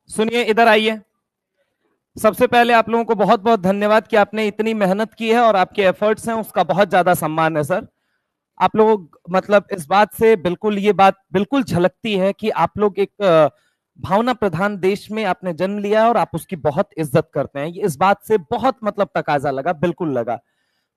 सुनिए, इधर आइए। सबसे पहले आप लोगों को बहुत बहुत धन्यवाद कि आपने इतनी मेहनत की है और आपके एफर्ट्स हैं, उसका बहुत ज्यादा सम्मान है सर। आप लोग मतलब इस बात से बिल्कुल, ये बात बिल्कुल झलकती है कि आप लोग एक भावना प्रधान देश में आपने जन्म लिया और आप उसकी बहुत इज्जत करते हैं। ये इस बात से बहुत मतलब तकाजा लगा, बिल्कुल लगा।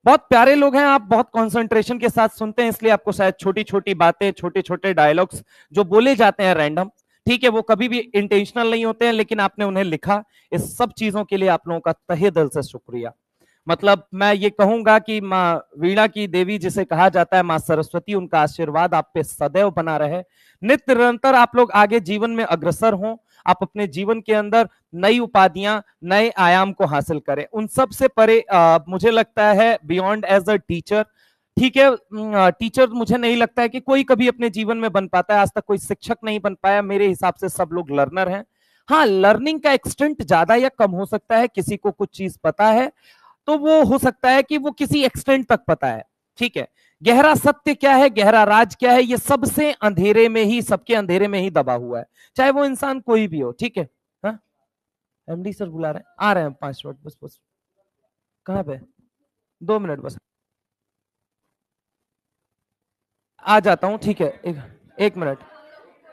बहुत प्यारे लोग हैं आप, बहुत कंसंट्रेशन के साथ सुनते हैं, इसलिए आपको शायद छोटी छोटी बातें, छोटे छोटे डायलॉग्स जो बोले जाते हैं रैंडम, ठीक है, वो कभी भी इंटेंशनल नहीं होते हैं, लेकिन आपने उन्हें लिखा। इस सब चीजों के लिए आप लोगों का तहे दिल से शुक्रिया। मतलब मैं ये कहूंगा कि माँ वीणा की देवी जिसे कहा जाता है, माँ सरस्वती, उनका आशीर्वाद आप पे सदैव बना रहे। नित्य निरंतर आप लोग आगे जीवन में अग्रसर हों, आप अपने जीवन के अंदर नई उपाधियां, नए आयाम को हासिल करें। उन सब से परे मुझे लगता है बियॉन्ड एज अ टीचर, ठीक है, टीचर मुझे नहीं लगता है कि कोई कभी अपने जीवन में बन पाता है। आज तक कोई शिक्षक नहीं बन पाया, मेरे हिसाब से सब लोग लर्नर हैं। हाँ, लर्निंग का एक्सटेंट ज्यादा या कम हो सकता है, किसी को कुछ चीज पता है तो वो हो सकता है कि वो किसी एक्सटेंट तक पता है, ठीक है। गहरा सत्य क्या है, गहरा राज क्या है, ये सबसे अंधेरे में ही, सबके अंधेरे में ही दबा हुआ है, चाहे वो इंसान कोई भी हो, ठीक है। हाँ, एमडी सर बुला रहे हैं, आ रहे हैं 5 मिनट, बस बस। कहाँ पे? 2 मिनट बस, आ जाता हूँ, ठीक है। एक मिनट।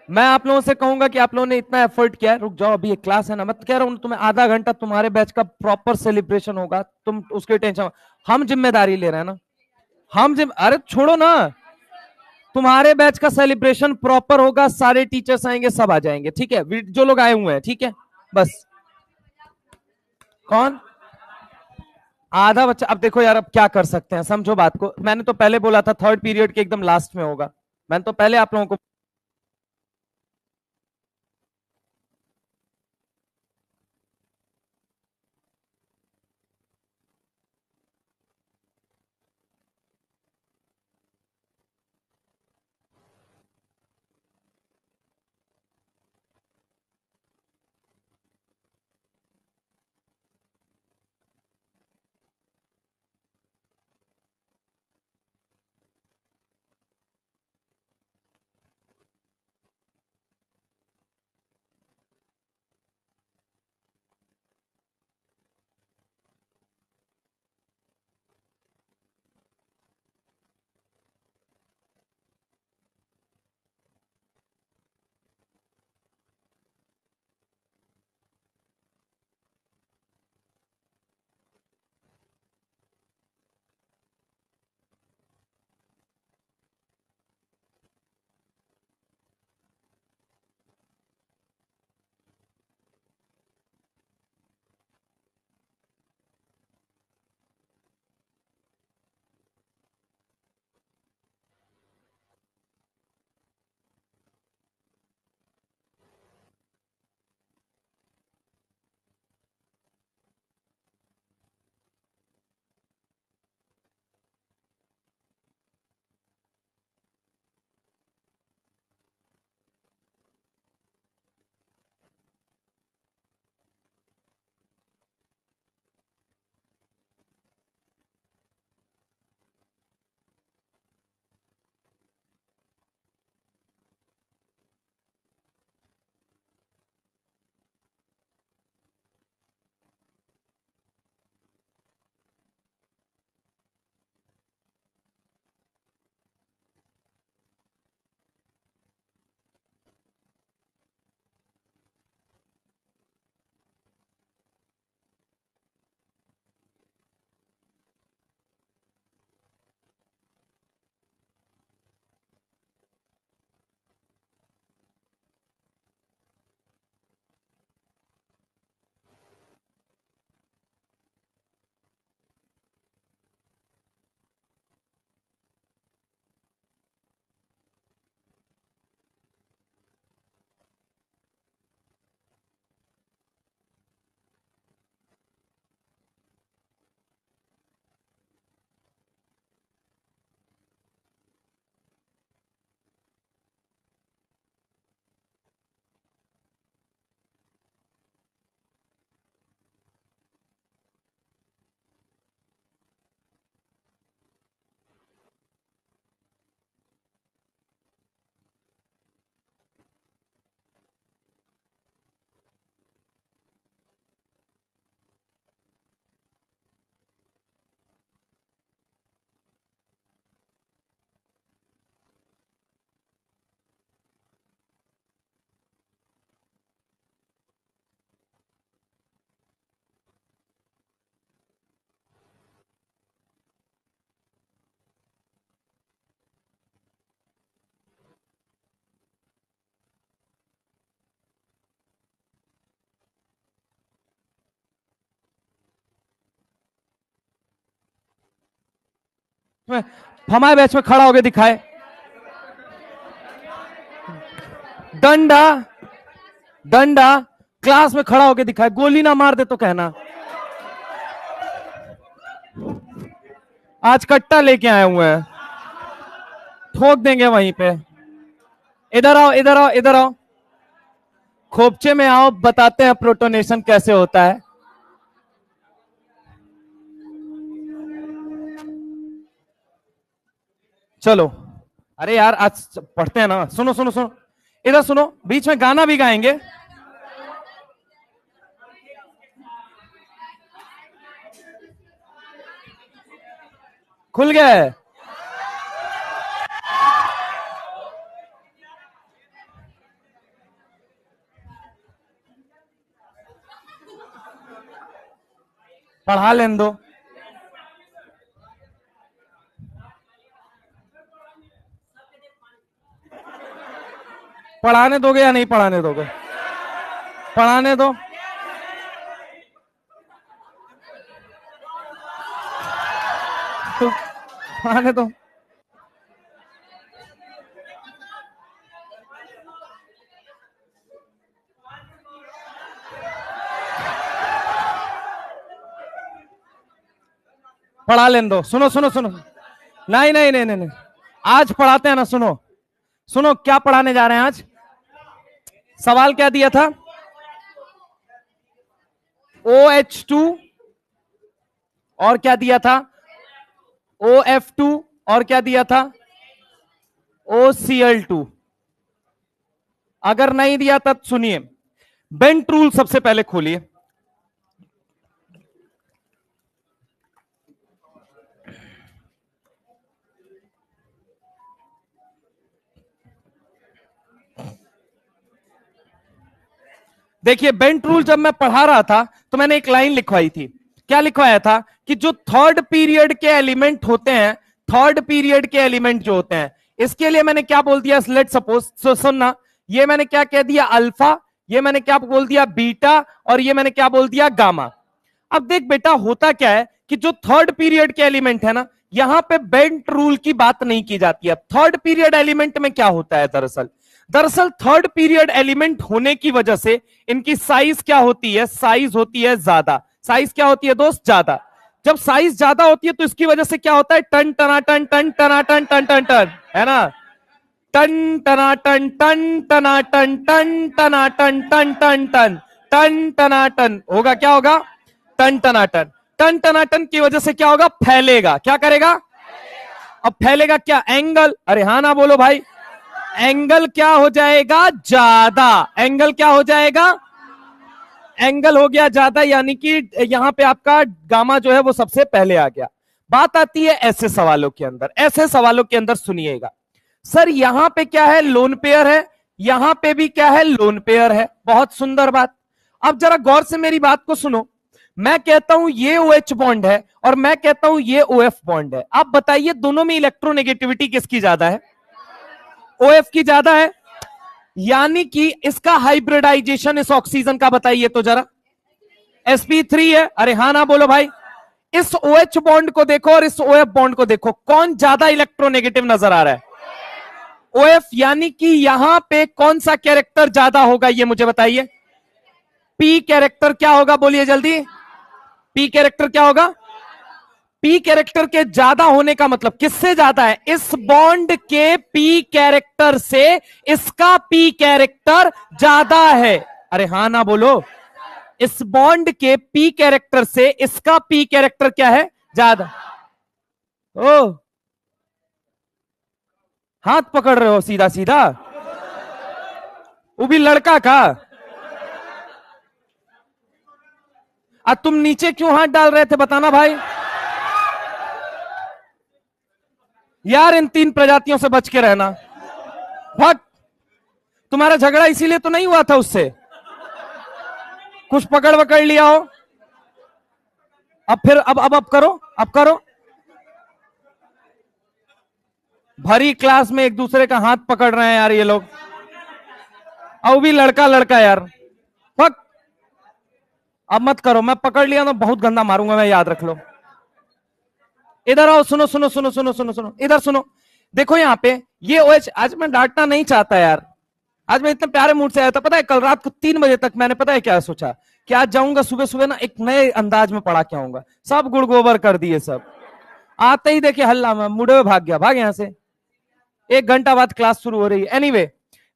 मैं आप लोगों से कहूंगा कि आप लोगों ने इतना एफर्ट किया है, रुक जाओ, अभी एक क्लास है ना, मैं तो कह रहा हूँ तुम्हें आधा घंटा तुम्हारे बैच का प्रॉपर सेलिब्रेशन होगा, तुम उसके टेंशन, हम जिम्मेदारी ले रहे हैं ना। अरे छोड़ो ना, तुम्हारे बैच का सेलिब्रेशन प्रॉपर होगा, सारे टीचर्स आएंगे, सब आ जाएंगे, ठीक है, जो लोग आए हुए हैं, ठीक है। बस। कौन? आधा बच्चा? अब देखो यार, अब क्या कर सकते हैं, समझो बात को, मैंने तो पहले बोला था थर्ड पीरियड के एकदम लास्ट में होगा। मैंने तो पहले आप लोगों को हमारे बैच में खड़ा होके दिखाए। डंडा, डंडा क्लास में खड़ा होके दिखाए, गोली ना मार दे तो कहना। आज कट्टा लेके आए हुए हैं, ठोक देंगे वहीं पे। इधर आओ, इधर आओ, इधर आओ, खोपचे में आओ, बताते हैं प्रोटोनेशन कैसे होता है। चलो, अरे यार आज पढ़ते हैं ना। सुनो सुनो सुनो, इधर सुनो, बीच में गाना भी गाएंगे। खुल गए? पढ़ा लेने दो। पढ़ाने दोगे या नहीं पढ़ाने दोगे? पढ़ाने दो। पढ़ाने दो। पढ़ा लेने दो। सुनो सुनो सुनो, नहीं नहीं नहीं नहीं, आज पढ़ाते हैं ना। सुनो सुनो, क्या पढ़ाने जा रहे हैं आज? सवाल क्या दिया था? OH2 और क्या दिया था? OF2 और क्या दिया था? OCl2। अगर नहीं दिया तब सुनिए, बेंट रूल सबसे पहले खोलिए। देखिए, बेंट रूल जब मैं पढ़ा रहा था तो मैंने एक लाइन लिखवाई थी। क्या लिखवाया था? कि जो थर्ड पीरियड के एलिमेंट होते हैं, थर्ड पीरियड के एलिमेंट जो होते हैं, इसके लिए मैंने क्या बोल दिया? लेट सपोज, सुनना, ये मैंने क्या कह दिया? अल्फा, ये मैंने क्या बोल दिया? बीटा, और ये मैंने क्या बोल दिया? गामा। अब देख बेटा, होता क्या है कि जो थर्ड पीरियड के एलिमेंट है ना, यहां पे बेंट रूल की बात नहीं की जाती है। थर्ड पीरियड एलिमेंट में क्या होता है? दरअसल थर्ड पीरियड एलिमेंट होने की वजह से इनकी साइज क्या होती है? साइज होती है ज्यादा। साइज क्या होती है दोस्त? ज्यादा। जब साइज ज्यादा होती है तो इसकी वजह से क्या होता है? टन टनाटन, टन टनाटन, टन टन टन, है ना? टन टनाटन, टन टनाटन, टन टनाटन, टन टन टन, टन टनाटन होगा। क्या होगा? टन टनाटन। टन टनाटन की वजह से क्या होगा? फैलेगा। क्या करेगा? अब फैलेगा क्या? एंगल। अरे हाँ ना बोलो भाई। एंगल क्या हो जाएगा? ज्यादा। एंगल क्या हो जाएगा? एंगल हो गया ज्यादा, यानी कि यहां पे आपका गामा जो है वो सबसे पहले आ गया। बात आती है ऐसे सवालों के अंदर। ऐसे सवालों के अंदर सुनिएगा, सर यहां पे क्या है? लोन पेयर है, यहां पे भी क्या है? लोन पेयर है। बहुत सुंदर बात। अब जरा गौर से मेरी बात को सुनो। मैं कहता हूं ये OH बॉन्ड है और मैं कहता हूं ये OF बॉन्ड है। आप बताइए दोनों में इलेक्ट्रोनेगेटिविटी किसकी ज्यादा है? OF की ज्यादा है। यानी कि इसका हाइब्रिडाइजेशन इस ऑक्सीजन का बताइए तो जरा। sp3 है। अरे हाँ ना बोलो भाई। इस OH बॉन्ड को देखो और इस OF बॉन्ड को देखो, कौन ज्यादा इलेक्ट्रोनेगेटिव नजर आ रहा है? OF। यानी कि यहां पे कौन सा कैरेक्टर ज्यादा होगा ये मुझे बताइए। P कैरेक्टर क्या होगा? बोलिए जल्दी। P कैरेक्टर क्या होगा? P कैरेक्टर के ज्यादा होने का मतलब किससे ज्यादा है? इस बॉन्ड के P कैरेक्टर से इसका P कैरेक्टर ज्यादा है। अरे हाँ ना बोलो। इस बॉन्ड के P कैरेक्टर से इसका P कैरेक्टर क्या है? ज्यादा। ओ, हाथ पकड़ रहे हो सीधा सीधा, वो भी लड़का का। तुम नीचे क्यों हाथ डाल रहे थे बताना भाई। यार इन 3 प्रजातियों से बच के रहना। भाग। तुम्हारा झगड़ा इसीलिए तो नहीं हुआ था उससे, कुछ पकड़ वकड़ लिया हो। अब फिर अब करो, अब करो। भरी क्लास में एक दूसरे का हाथ पकड़ रहे हैं यार ये लोग, अब भी लड़का लड़का यार। भाग। अब मत करो, मैं पकड़ लिया तो बहुत गंदा मारूंगा मैं, याद रख लो। इधर आओ, सुनो सुनो सुनो सुनो सुनो सुनो, इधर सुनो। देखो यहाँ पे ये OH, आज मैं डांटना नहीं चाहता यार, आज मैं इतने प्यारे मूड से आया था। पता है कल रात को 3 बजे तक मैंने पता है क्या सोचा कि आज जाऊंगा सुबह सुबह ना एक नए अंदाज में पढ़ा के आऊंगा। सब गुड़ गोबर कर दिए सब, आते ही देखे हल्ला में मुड़े हुए भाग गया, भाग यहां से। 1 घंटा बाद क्लास शुरू हो रही है। एनीवे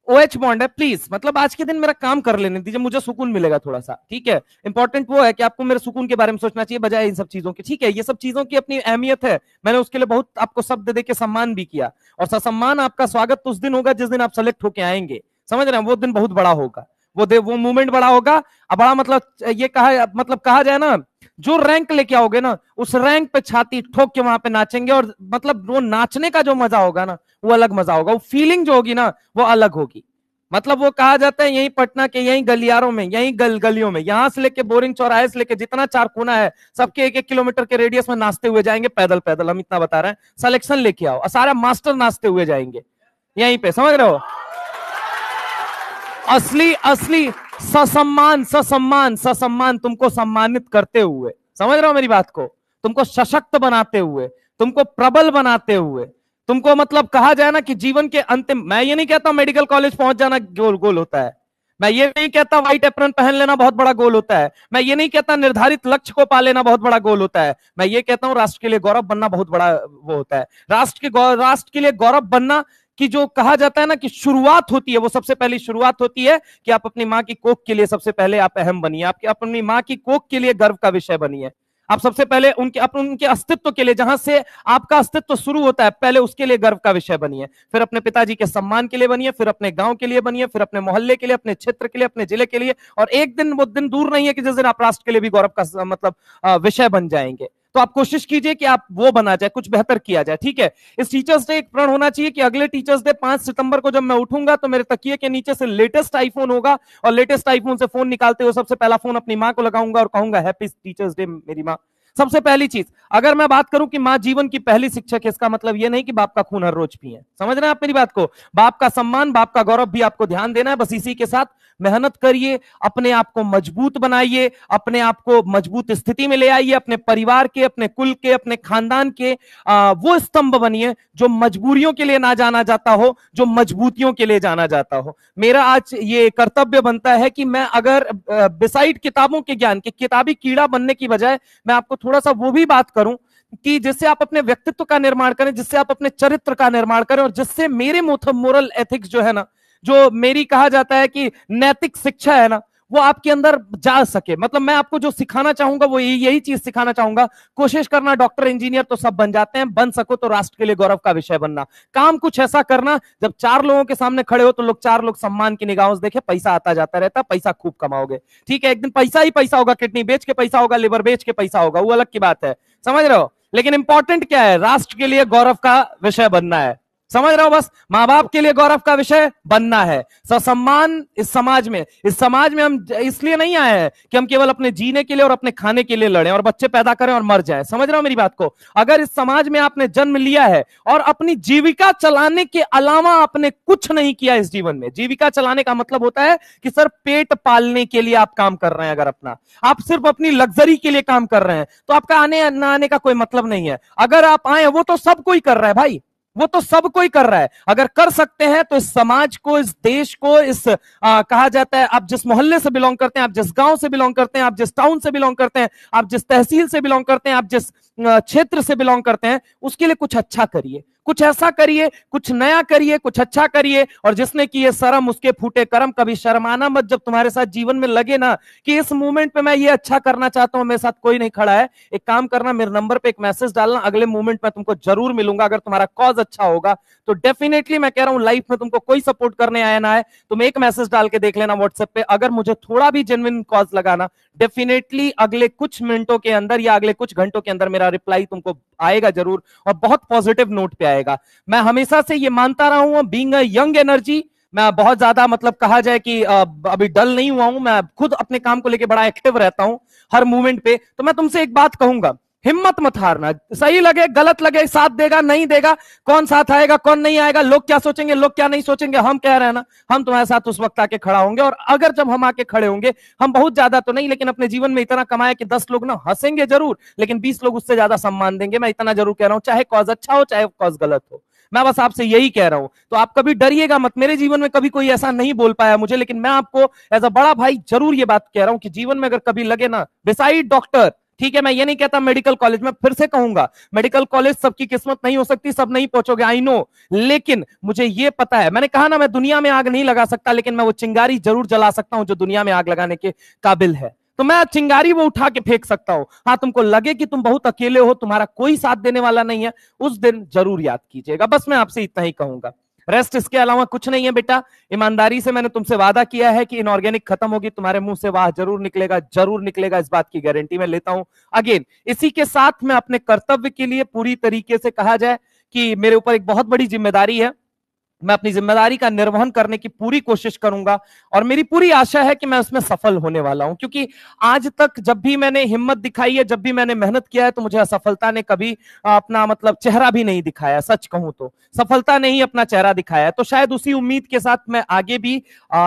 OH बॉन्ड है, प्लीज मतलब आज के दिन मेरा काम कर लेने दीजिए, मुझे सुकून मिलेगा थोड़ा सा, ठीक है। इंपॉर्टेंट वो है कि आपको मेरे सुकून के बारे में सोचना चाहिए बजाय इन सब चीजों के, ठीक है। ये सब चीजों की अपनी अहमियत है, मैंने उसके लिए बहुत आपको शब्द देके सम्मान भी किया, और ससम्मान आपका स्वागत तो उस दिन होगा जिस दिन आप सेलेक्ट होके आएंगे, समझ रहे हैं। वो दिन बहुत बड़ा होगा, वो मूवमेंट बड़ा होगा। अब बड़ा मतलब ये कहा जाए ना, जो रैंक लेके आओगे ना उस रैंक पे छाती ठोक के वहां पे नाचेंगे, और मतलब वो नाचने का जो मजा होगा ना वो अलग मजा होगा, वो फीलिंग जो होगी ना वो अलग होगी। मतलब वो कहा जाता है यही पटना के यही गलियारों में, यही गलियों में, यहां से लेके बोरिंग चौराहे से लेके जितना चार कोना है सबके 1-1 किलोमीटर के रेडियस में नाचते हुए जाएंगे, पैदल पैदल, हम इतना बता रहे हैं। सिलेक्शन लेके आओ और सारा मास्टर नाचते हुए जाएंगे यहीं पे, समझ रहे हो। असली असली ससम्मान ससम्मान ससम्मान तुमको सम्मानित करते हुए, समझ रहे हो मेरी बात को, तुमको सशक्त बनाते हुए, तुमको प्रबल बनाते हुए, तुमको मतलब कहा जाए ना कि जीवन के अंतिम, मैं ये नहीं कहता मेडिकल कॉलेज पहुंच जाना गोल होता है, मैं ये नहीं कहता व्हाइट एप्रन पहन लेना बहुत बड़ा गोल होता है, मैं ये नहीं कहता निर्धारित लक्ष्य को पा लेना बहुत बड़ा गोल होता है, मैं ये कहता हूं राष्ट्र के लिए गौरव बनना बहुत बड़ा वो होता है। राष्ट्र के लिए गौरव बनना कि जो कहा जाता है ना कि शुरुआत होती है, वो सबसे पहली शुरुआत होती है कि आप अपनी माँ की कोख के लिए सबसे पहले आप अहम बनिए, आपकी अपनी माँ की कोख के लिए गर्व का विषय बनिए। आप सबसे पहले उनके अस्तित्व के लिए, जहां से आपका अस्तित्व शुरू होता है, पहले उसके लिए गर्व का विषय बनिए, फिर अपने पिताजी के सम्मान के लिए बनिए, फिर अपने गांव के लिए बनिए, फिर अपने मोहल्ले के लिए, अपने क्षेत्र के लिए, अपने जिले के लिए, और एक दिन वो दिन दूर नहीं है कि जिस दिन आप राष्ट्र के लिए भी गौरव का मतलब विषय बन जाएंगे। तो आप कोशिश कीजिए कि आप वो बना जाए, कुछ बेहतर किया जाए, ठीक है। इस टीचर्स डे एक प्रण होना चाहिए कि अगले टीचर्स डे 5 सितंबर को जब मैं उठूंगा तो मेरे तकिए के नीचे से लेटेस्ट आईफोन होगा, और लेटेस्ट आईफोन से फोन निकालते हुए सबसे पहला फोन अपनी मां को लगाऊंगा और कहूंगा हैप्पी टीचर्स डे मेरी मां। सबसे पहली चीज, अगर मैं बात करूं कि मां जीवन की पहली शिक्षक है, इसका मतलब यह नहीं कि बाप का खून हर रोज पिए, समझ रहे हैं आप मेरी बात को। बाप का सम्मान, बाप का गौरव भी आपको ध्यान देना है। बस इसी के साथ मेहनत करिए, अपने आप को मजबूत बनाइए, अपने आप को मजबूत स्थिति में ले आइए, अपने परिवार के, अपने कुल के, अपने खानदान के वो स्तंभ बनिए जो मजबूरियों के लिए ना जाना जाता हो, जो मजबूतियों के लिए जाना जाता हो। मेरा आज ये कर्तव्य बनता है कि मैं अगर बिसाइड किताबों के ज्ञान के किताबी कीड़ा बनने की बजाय मैं आपको थोड़ा सा वो भी बात करूं कि जिससे आप अपने व्यक्तित्व का निर्माण करें, जिससे आप अपने चरित्र का निर्माण करें, और जिससे मेरे मोरल एथिक्स जो है ना, जो मेरी कहा जाता है कि नैतिक शिक्षा है ना, वो आपके अंदर जा सके। मतलब मैं आपको जो सिखाना चाहूंगा वो यही चीज सिखाना चाहूंगा। कोशिश करना, डॉक्टर इंजीनियर तो सब बन जाते हैं, बन सको तो राष्ट्र के लिए गौरव का विषय बनना। काम कुछ ऐसा करना जब 4 लोगों के सामने खड़े हो तो 4 लोग सम्मान की निगाहों से देखे। पैसा आता जाता रहता, पैसा खूब कमाओगे, ठीक है, एक दिन पैसा ही पैसा होगा, किडनी बेच के पैसा होगा, लिवर बेच के पैसा होगा, वो अलग की बात है, समझ रहे हो। लेकिन इंपॉर्टेंट क्या है, राष्ट्र के लिए गौरव का विषय बनना है, समझ रहे हो। बस मां बाप के लिए गौरव का विषय बनना है। ससम्मान इस समाज में हम इसलिए नहीं आए हैं कि हम केवल अपने जीने के लिए और अपने खाने के लिए लड़ें और बच्चे पैदा करें और मर जाएं, समझ रहे हो मेरी बात को। अगर इस समाज में आपने जन्म लिया है और अपनी जीविका चलाने के अलावा आपने कुछ नहीं किया इस जीवन में, जीविका चलाने का मतलब होता है कि सर पेट पालने के लिए आप काम कर रहे हैं, अगर अपना आप सिर्फ अपनी लग्जरी के लिए काम कर रहे हैं तो आपका आने ना आने का कोई मतलब नहीं है। अगर आप आए, वो तो सब कोई कर रहा है भाई, वो तो सब कोई कर रहा है। अगर कर सकते हैं तो इस समाज को, इस देश को, इस कहा जाता है आप जिस मोहल्ले से बिलोंग करते हैं, आप जिस गांव से बिलोंग करते हैं, आप जिस टाउन से बिलोंग करते हैं, आप जिस तहसील से बिलोंग करते हैं, आप जिस क्षेत्र से बिलोंग करते हैं, उसके लिए कुछ अच्छा करिए, कुछ ऐसा करिए, कुछ नया करिए, कुछ अच्छा करिए। और जिसने किए शर्म उसके फूटे कर्म, कभी शर्माना मत। जब तुम्हारे साथ जीवन में लगे ना कि इस मूवमेंट पे मैं ये अच्छा करना चाहता हूं, मेरे साथ कोई नहीं खड़ा है, एक काम करना, मेरे नंबर पे एक मैसेज डालना, अगले मूवमेंट में तुमको जरूर मिलूंगा। अगर तुम्हारा कॉज अच्छा होगा तो डेफिनेटली मैं कह रहा हूं, लाइफ में तुमको कोई सपोर्ट करने आया ना है, तुम एक मैसेज डाल के देख लेना व्हाट्सएप पे। अगर मुझे थोड़ा भी जेन्युइन कॉज लगाना, डेफिनेटली अगले कुछ मिनटों के अंदर या अगले कुछ घंटों के अंदर मेरा रिप्लाई तुमको आएगा जरूर, और बहुत पॉजिटिव नोट पे आएगा। मैं हमेशा से ये मानता रहा हूं, बीइंग अ यंग एनर्जी, मैं बहुत ज्यादा मतलब कहा जाए कि अभी डल नहीं हुआ हूं, मैं खुद अपने काम को लेकर बड़ा एक्टिव रहता हूं हर मूवमेंट पे। तो मैं तुमसे एक बात कहूंगा हिम्मत मत हारना, सही लगे गलत लगे, साथ देगा नहीं देगा, कौन साथ आएगा कौन नहीं आएगा, लोग क्या सोचेंगे लोग क्या नहीं सोचेंगे, हम कह रहे हैं ना हम तुम्हारे साथ उस वक्त आके खड़ा होंगे। और अगर जब हम आके खड़े होंगे, हम बहुत ज्यादा तो नहीं लेकिन अपने जीवन में इतना कमाए कि 10 लोग ना हंसेंगे जरूर, लेकिन 20 लोग उससे ज्यादा सम्मान देंगे। मैं इतना जरूर कह रहा हूं, चाहे कॉज अच्छा हो चाहे कॉज गलत हो, मैं बस आपसे यही कह रहा हूं। तो आप कभी डरिएगा मत, मेरे जीवन में कभी कोई ऐसा नहीं बोल पाया मुझे, लेकिन मैं आपको एज अ बड़ा भाई जरूर ये बात कह रहा हूं कि जीवन में अगर कभी लगे ना, बिसाइड डॉक्टर, ठीक है मैं ये नहीं कहता मेडिकल कॉलेज में, फिर से कहूंगा मेडिकल कॉलेज सबकी किस्मत नहीं हो सकती, सब नहीं पहुंचोगे, आई नो, लेकिन मुझे ये पता है, मैंने कहा ना मैं दुनिया में आग नहीं लगा सकता, लेकिन मैं वो चिंगारी जरूर जला सकता हूं जो दुनिया में आग लगाने के काबिल है। तो मैं चिंगारी वो उठा के फेंक सकता हूं। हाँ, तुमको लगे कि तुम बहुत अकेले हो, तुम्हारा कोई साथ देने वाला नहीं है, उस दिन जरूर याद कीजिएगा। बस मैं आपसे इतना ही कहूंगा, रेस्ट इसके अलावा कुछ नहीं है बेटा। ईमानदारी से मैंने तुमसे वादा किया है कि इनऑर्गेनिक खत्म होगी, तुम्हारे मुंह से वाह जरूर निकलेगा, इस बात की गारंटी मैं लेता हूं। अगेन इसी के साथ मैं अपने कर्तव्य के लिए पूरी तरीके से कहा जाए कि मेरे ऊपर एक बहुत बड़ी जिम्मेदारी है, मैं अपनी जिम्मेदारी का निर्वहन करने की पूरी कोशिश करूंगा और मेरी पूरी आशा है कि मैं उसमें सफल होने वाला हूं। क्योंकि आज तक जब भी मैंने हिम्मत दिखाई है, जब भी मैंने मेहनत किया है, तो मुझे असफलता ने कभी अपना मतलब चेहरा भी नहीं दिखाया। सच कहूं तो सफलता ने ही अपना चेहरा दिखाया है। तो शायद उसी उम्मीद के साथ मैं आगे भी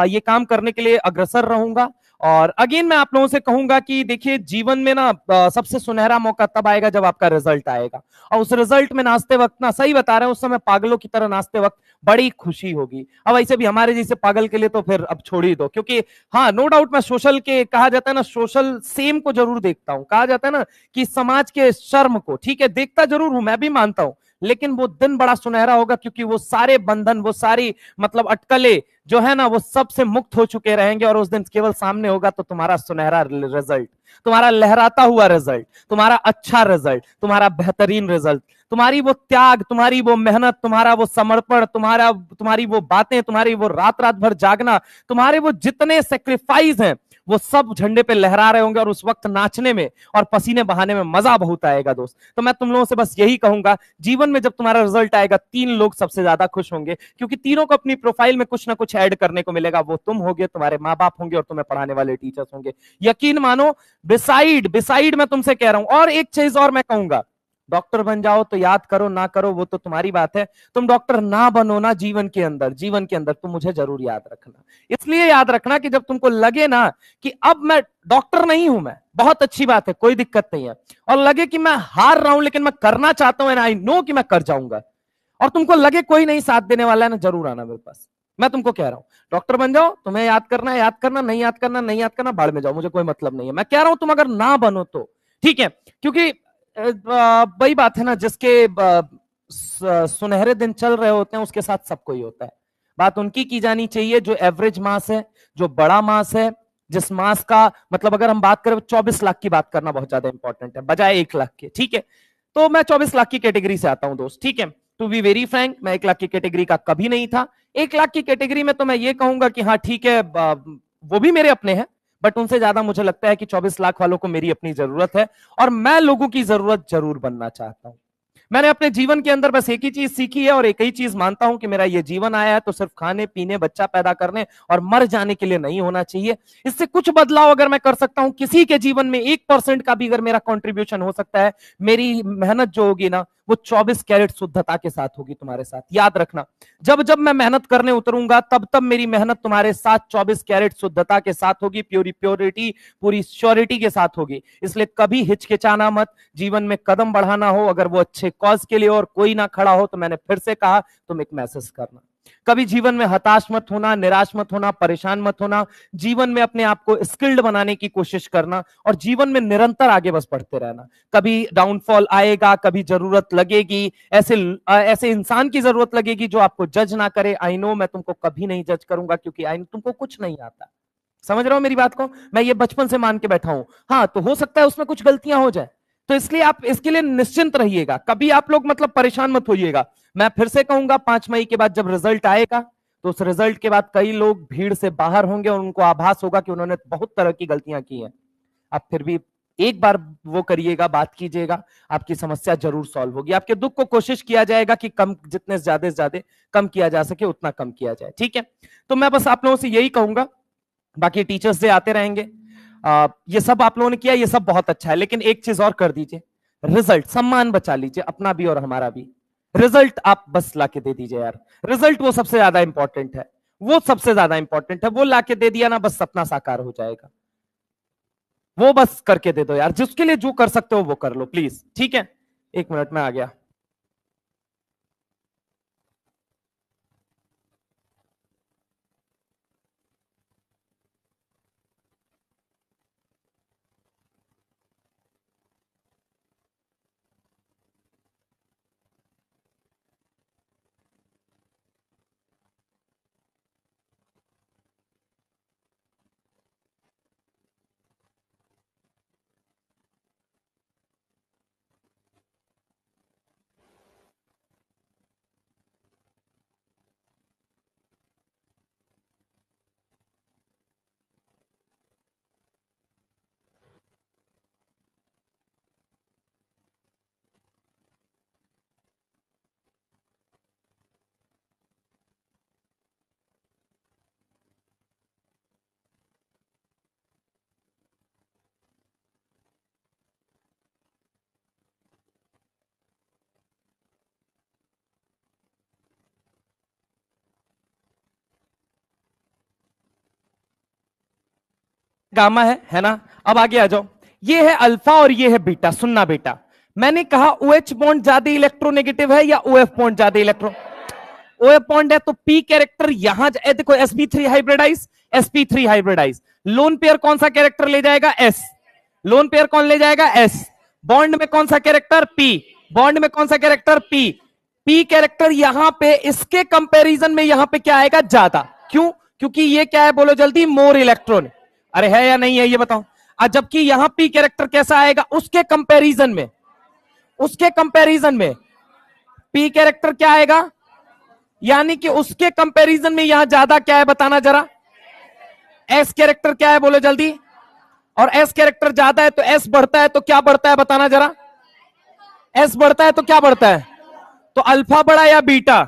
ये काम करने के लिए अग्रसर रहूंगा। और अगेन मैं आप लोगों से कहूंगा कि देखिए जीवन में ना सबसे सुनहरा मौका तब आएगा जब आपका रिजल्ट आएगा, और उस रिजल्ट में नाचते वक्त ना, सही बता रहे हैं, उस समय पागलों की तरह नाचते वक्त बड़ी खुशी होगी। अब ऐसे भी हमारे जैसे पागल के लिए तो फिर अब छोड़ ही दो, क्योंकि हाँ नो डाउट मैं सोशल के, कहा जाता है ना सोशल सेम को जरूर देखता हूं, कहा जाता है ना कि समाज के शर्म को, ठीक है देखता जरूर हूं, मैं भी मानता हूं, लेकिन वो दिन बड़ा सुनहरा होगा क्योंकि वो सारे बंधन, वो सारी मतलब अटकले जो है ना वो सबसे मुक्त हो चुके रहेंगे, और उस दिन केवल सामने होगा तो तुम्हारा सुनहरा रिजल्ट, तुम्हारा लहराता हुआ रिजल्ट, तुम्हारा अच्छा रिजल्ट, तुम्हारा बेहतरीन रिजल्ट, तुम्हारी वो त्याग, तुम्हारी वो मेहनत, तुम्हारा वो समर्पण, तुम्हारी वो बातें, तुम्हारी वो रात रात भर जागना, तुम्हारे वो जितने सेक्रीफाइस हैं वो सब झंडे पे लहरा रहे होंगे, और उस वक्त नाचने में और पसीने बहाने में मजा बहुत आएगा दोस्त। तो मैं तुम लोगों से बस यही कहूंगा, जीवन में जब तुम्हारा रिजल्ट आएगा 3 लोग सबसे ज्यादा खुश होंगे, क्योंकि तीनों को अपनी प्रोफाइल में कुछ ना कुछ ऐड करने को मिलेगा। वो तुम होगे, तुम्हारे माँ बाप होंगे, और तुम्हें पढ़ाने वाले टीचर्स होंगे। यकीन मानो, बिसाइड मैं तुमसे कह रहा हूं। और एक चीज और मैं कहूंगा, डॉक्टर बन जाओ तो याद करो, ना करो वो तो तुम्हारी बात है, तुम डॉक्टर ना बनो ना जीवन के अंदर तुम मुझे जरूर याद रखना। इसलिए याद रखना कि जब तुमको लगे ना कि अब मैं डॉक्टर नहीं हूं, मैं बहुत अच्छी बात है, कोई दिक्कत नहीं है, और लगे कि मैं हार रहा हूं लेकिन मैं करना चाहता हूं एंड आई नो कि मैं कर जाऊंगा, और तुमको लगे कोई नहीं साथ देने वाला है ना, जरूर आना मेरे पास। मैं तुमको कह रहा हूं डॉक्टर बन जाओ, तुम्हें याद करना है याद करना, नहीं याद करना नहीं याद करना, बाढ़ में जाओ, मुझे कोई मतलब नहीं है। मैं कह रहा हूं तुम अगर ना बनो तो ठीक है, क्योंकि वही बात है ना, जिसके सुनहरे दिन चल रहे होते हैं उसके साथ सब कोई होता है। बात उनकी की जानी चाहिए जो एवरेज मास है, जो बड़ा मास है, जिस मास का मतलब अगर हम बात करें 24 लाख की बात करना बहुत ज्यादा इंपॉर्टेंट है बजाय 1 लाख के, ठीक है। तो मैं 24 लाख की कैटेगरी से आता हूं दोस्त, ठीक है। टू बी वेरी फ्रैंक, मैं 1 लाख की कैटेगरी का कभी नहीं था। 1 लाख की कैटेगरी में तो मैं ये कहूंगा कि हाँ ठीक है, वो भी मेरे अपने हैं, बट उनसे ज्यादा मुझे लगता है कि 24 लाख वालों को मेरी अपनी जरूरत है, और मैं लोगों की जरूरत जरूर बनना चाहता हूं। मैंने अपने जीवन के अंदर बस एक ही चीज सीखी है और एक ही चीज मानता हूं कि मेरा ये जीवन आया है तो सिर्फ खाने पीने, बच्चा पैदा करने और मर जाने के लिए नहीं होना चाहिए। इससे कुछ बदलाव अगर मैं कर सकता हूं किसी के जीवन में, 1% का भी अगर मेरा कंट्रीब्यूशन हो सकता है, मेरी मेहनत जो होगी ना वो 24 कैरेट शुद्धता के साथ होगी तुम्हारे साथ। याद रखना, जब जब मैं मेहनत करने उतरूंगा तब तब मेरी मेहनत तुम्हारे साथ 24 कैरेट शुद्धता के साथ होगी, प्योरिटी, पूरी श्योरिटी के साथ होगी। इसलिए कभी हिचकिचाना मत, जीवन में कदम बढ़ाना हो अगर वो अच्छे कॉज के लिए और कोई ना खड़ा हो तो मैंने फिर से कहा तुम एक मैसेज करना। कभी जीवन में हताश मत होना, निराश मत होना, परेशान मत होना। जीवन में अपने आप को स्किल्ड बनाने की कोशिश करना और जीवन में निरंतर आगे बस बढ़ते रहना। कभी डाउनफॉल आएगा, कभी जरूरत लगेगी, ऐसे इंसान की जरूरत लगेगी जो आपको जज ना करे। आई नो मैं तुमको कभी नहीं जज करूंगा क्योंकि आई नो तुमको कुछ नहीं आता। समझ रहे हो मेरी बात को? मैं ये बचपन से मान के बैठा हूं। हाँ तो हो सकता है उसमें कुछ गलतियां हो जाए, तो इसलिए आप इसके लिए निश्चिंत रहिएगा, कभी आप लोग मतलब परेशान मत होइएगा। मैं फिर से कहूंगा 5 मई के बाद जब रिजल्ट आएगा तो उस रिजल्ट के बाद कई लोग भीड़ से बाहर होंगे और उनको आभास होगा कि उन्होंने बहुत तरह की गलतियां की हैं। आप फिर भी एक बार वो करिएगा, बात कीजिएगा, आपकी समस्या जरूर सॉल्व होगी। आपके दुख को कोशिश किया जाएगा कि कम, जितने ज्यादा से ज्यादा कम किया जा सके उतना कम किया जाए, ठीक है। तो मैं बस आप लोगों से यही कहूंगा, बाकी टीचर्स डे आते रहेंगे, ये सब आप लोगों ने किया, ये सब बहुत अच्छा है, लेकिन एक चीज और कर दीजिए, रिजल्ट, सम्मान बचा लीजिए अपना भी और हमारा भी। रिजल्ट आप बस लाके दे दीजिए यार, रिजल्ट वो सबसे ज्यादा इंपॉर्टेंट है, वो सबसे ज्यादा इंपॉर्टेंट है। वो लाके दे दिया ना, बस सपना साकार हो जाएगा। वो बस करके दे दो यार, जिसके लिए जो कर सकते हो वो कर लो प्लीज, ठीक है। 1 मिनट में आ गया। गामा है ना। अब आगे आ जाओ, ये है अल्फा और ये है बीटा। सुनना बेटा, मैंने कहा OH बॉन्ड ज्यादा इलेक्ट्रोनेगेटिव है या OF बॉन्ड ज्यादा इलेक्ट्रो, OF बॉन्ड है तो P कैरेक्टर यहां देखो, sp3 hybridise, sp3 hybridise. Lone pair कौन सा कैरेक्टर ले जाएगा? S। लोन पेयर कौन ले जाएगा? S। बॉन्ड में कौन सा कैरेक्टर? P। बॉन्ड में कौन सा कैरेक्टर? P। P कैरेक्टर यहां पे इसके कंपैरिजन में यहां पे क्या आएगा? ज्यादा। क्यों? क्योंकि ये क्या है बोलो जल्दी? More electron. अरे है या नहीं है ये बताओ। जबकि यहां P कैरेक्टर कैसा आएगा उसके कंपैरिजन में? उसके कंपैरिजन में P कैरेक्टर क्या आएगा? यानी कि उसके कंपैरिजन में यहां ज्यादा क्या है बताना जरा। एस कैरेक्टर क्या है बोलो जल्दी। और एस कैरेक्टर ज्यादा है तो एस बढ़ता है तो क्या बढ़ता है बताना जरा। एस बढ़ता है तो क्या बढ़ता है? तो अल्फा बढ़ा या बीटा?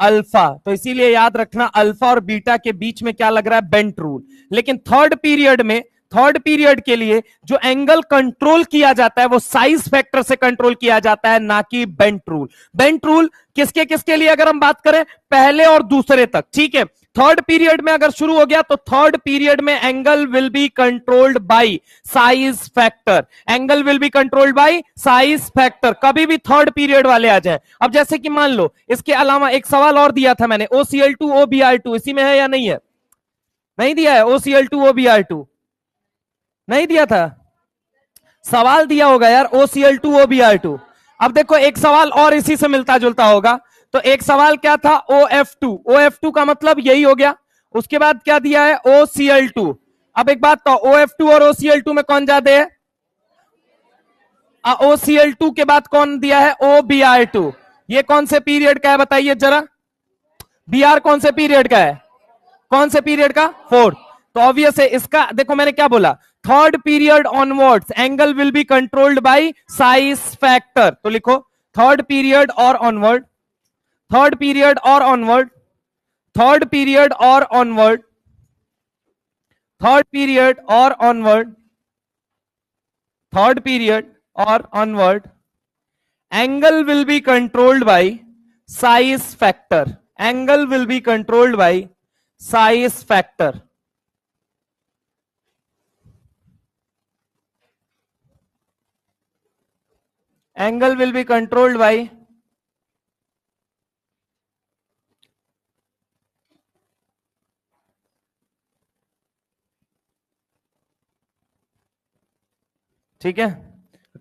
अल्फा। तो इसीलिए याद रखना अल्फा और बीटा के बीच में क्या लग रहा है? Bent rule. लेकिन थर्ड पीरियड में, थर्ड पीरियड के लिए जो एंगल कंट्रोल किया जाता है वो साइज फैक्टर से कंट्रोल किया जाता है, ना कि बेंट रूल। बेंट रूल किसके किसके लिए अगर हम बात करें? पहले और दूसरे तक, ठीक है। थर्ड पीरियड में अगर शुरू हो गया तो थर्ड पीरियड में angle will be controlled by size factor. Angle will be controlled by size factor. कभी भी थर्ड पीरियड वाले आ जाए। अब जैसे कि मान लो, इसके अलावा एक सवाल और दिया था मैंने, OCl2 OBr2 इसी में है या नहीं है? नहीं दिया है? OCl2 OBr2 नहीं दिया था? सवाल दिया होगा यार, OCl2 OBr2। अब देखो एक सवाल और इसी से मिलता जुलता होगा। तो एक सवाल क्या था? OF2। OF2 का मतलब यही हो गया। उसके बाद क्या दिया है? OCl2। अब एक बात तो, OF2 और OCl2 में कौन ज्यादा है? OCl2 के बाद कौन दिया है? OBr2। ये कौन से पीरियड का है बताइए जरा। Br कौन से पीरियड का है? कौन से पीरियड का? फोर्थ। तो ऑब्वियस है इसका, देखो मैंने क्या बोला, third period onwards angle will be controlled by size factor. तो लिखो थर्ड पीरियड और ऑनवर्ड, थर्ड पीरियड और ऑनवर्ड, थर्ड पीरियड और ऑनवर्ड, थर्ड पीरियड और ऑनवर्ड, थर्ड पीरियड और onward angle will be controlled by size factor. Angle will be controlled by size factor. Angle will be controlled by, ठीक है।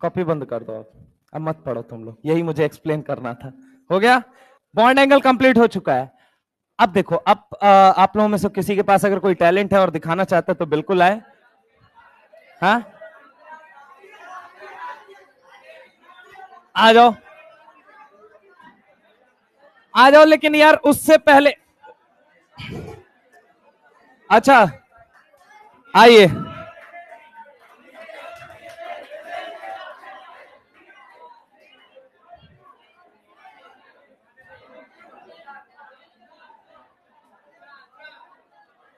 Copy बंद कर दो आप, अब मत पढ़ो तुम लोग, यही मुझे एक्सप्लेन करना था। हो गया? बॉन्ड एंगल कंप्लीट हो चुका है। अब देखो, अब आप लोगों में से किसी के पास अगर कोई टैलेंट है और दिखाना चाहता है तो बिल्कुल आए। हाँ, आ जाओ, आ जाओ, लेकिन यार उससे पहले, अच्छा आइए।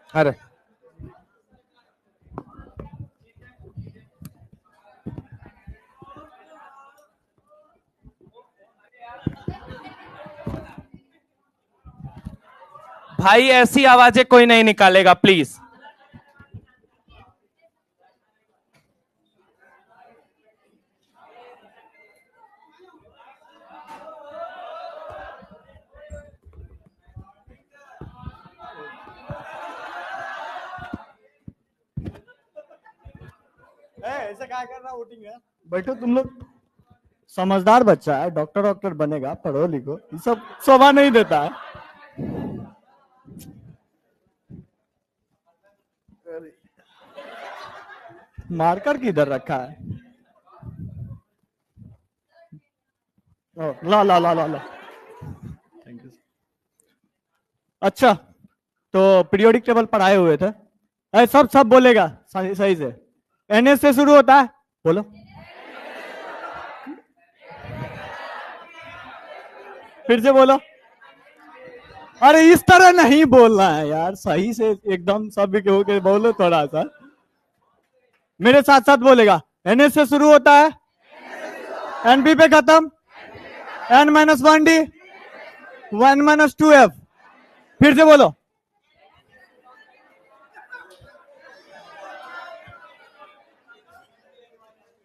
अरे भाई ऐसी आवाजें कोई नहीं निकालेगा प्लीज। ऐसे क्या कर रहा वोटिंग है? बैठो तुम लोग, समझदार बच्चा है, डॉक्टर डॉक्टर बनेगा, पढ़ो लिखो, ये सब शोभा नहीं देता है। मार्कर किधर रखा है? ला ला ला ला ला, थैंक यू। अच्छा, तो पीरियोडिक टेबल पढ़ाए हुए थे, सब बोलेगा सही सही से। एनएस से शुरू होता है, बोलो। फिर से बोलो। अरे इस तरह नहीं बोलना है यार, सही से एकदम सब होके बोलो थोड़ा सा। मेरे साथ साथ बोलेगा। एनएस से शुरू होता है, एनपी पे खत्म, N-1D, 1-2F। फिर से बोलो।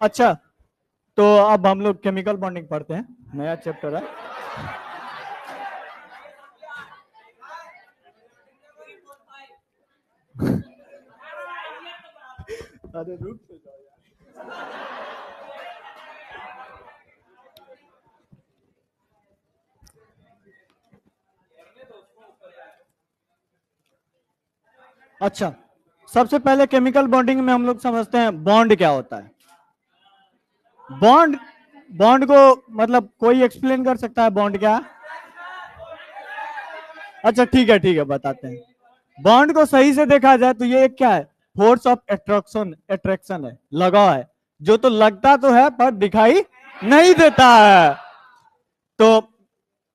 अच्छा, तो अब हम लोग केमिकल बॉन्डिंग पढ़ते हैं, नया चैप्टर है। अरे रुक तो जाओ यार। अच्छा, सबसे पहले केमिकल बॉन्डिंग में हम लोग समझते हैं बॉन्ड क्या होता है। बॉन्ड, बॉन्ड को मतलब कोई एक्सप्लेन कर सकता है बॉन्ड क्या? अच्छा ठीक है बताते हैं। बॉन्ड को सही से देखा जाए तो ये एक क्या है? फोर्स ऑफ अट्रैक्शन, अट्रैक्शन है, लगाव है, जो तो लगता तो है पर दिखाई नहीं देता है। तो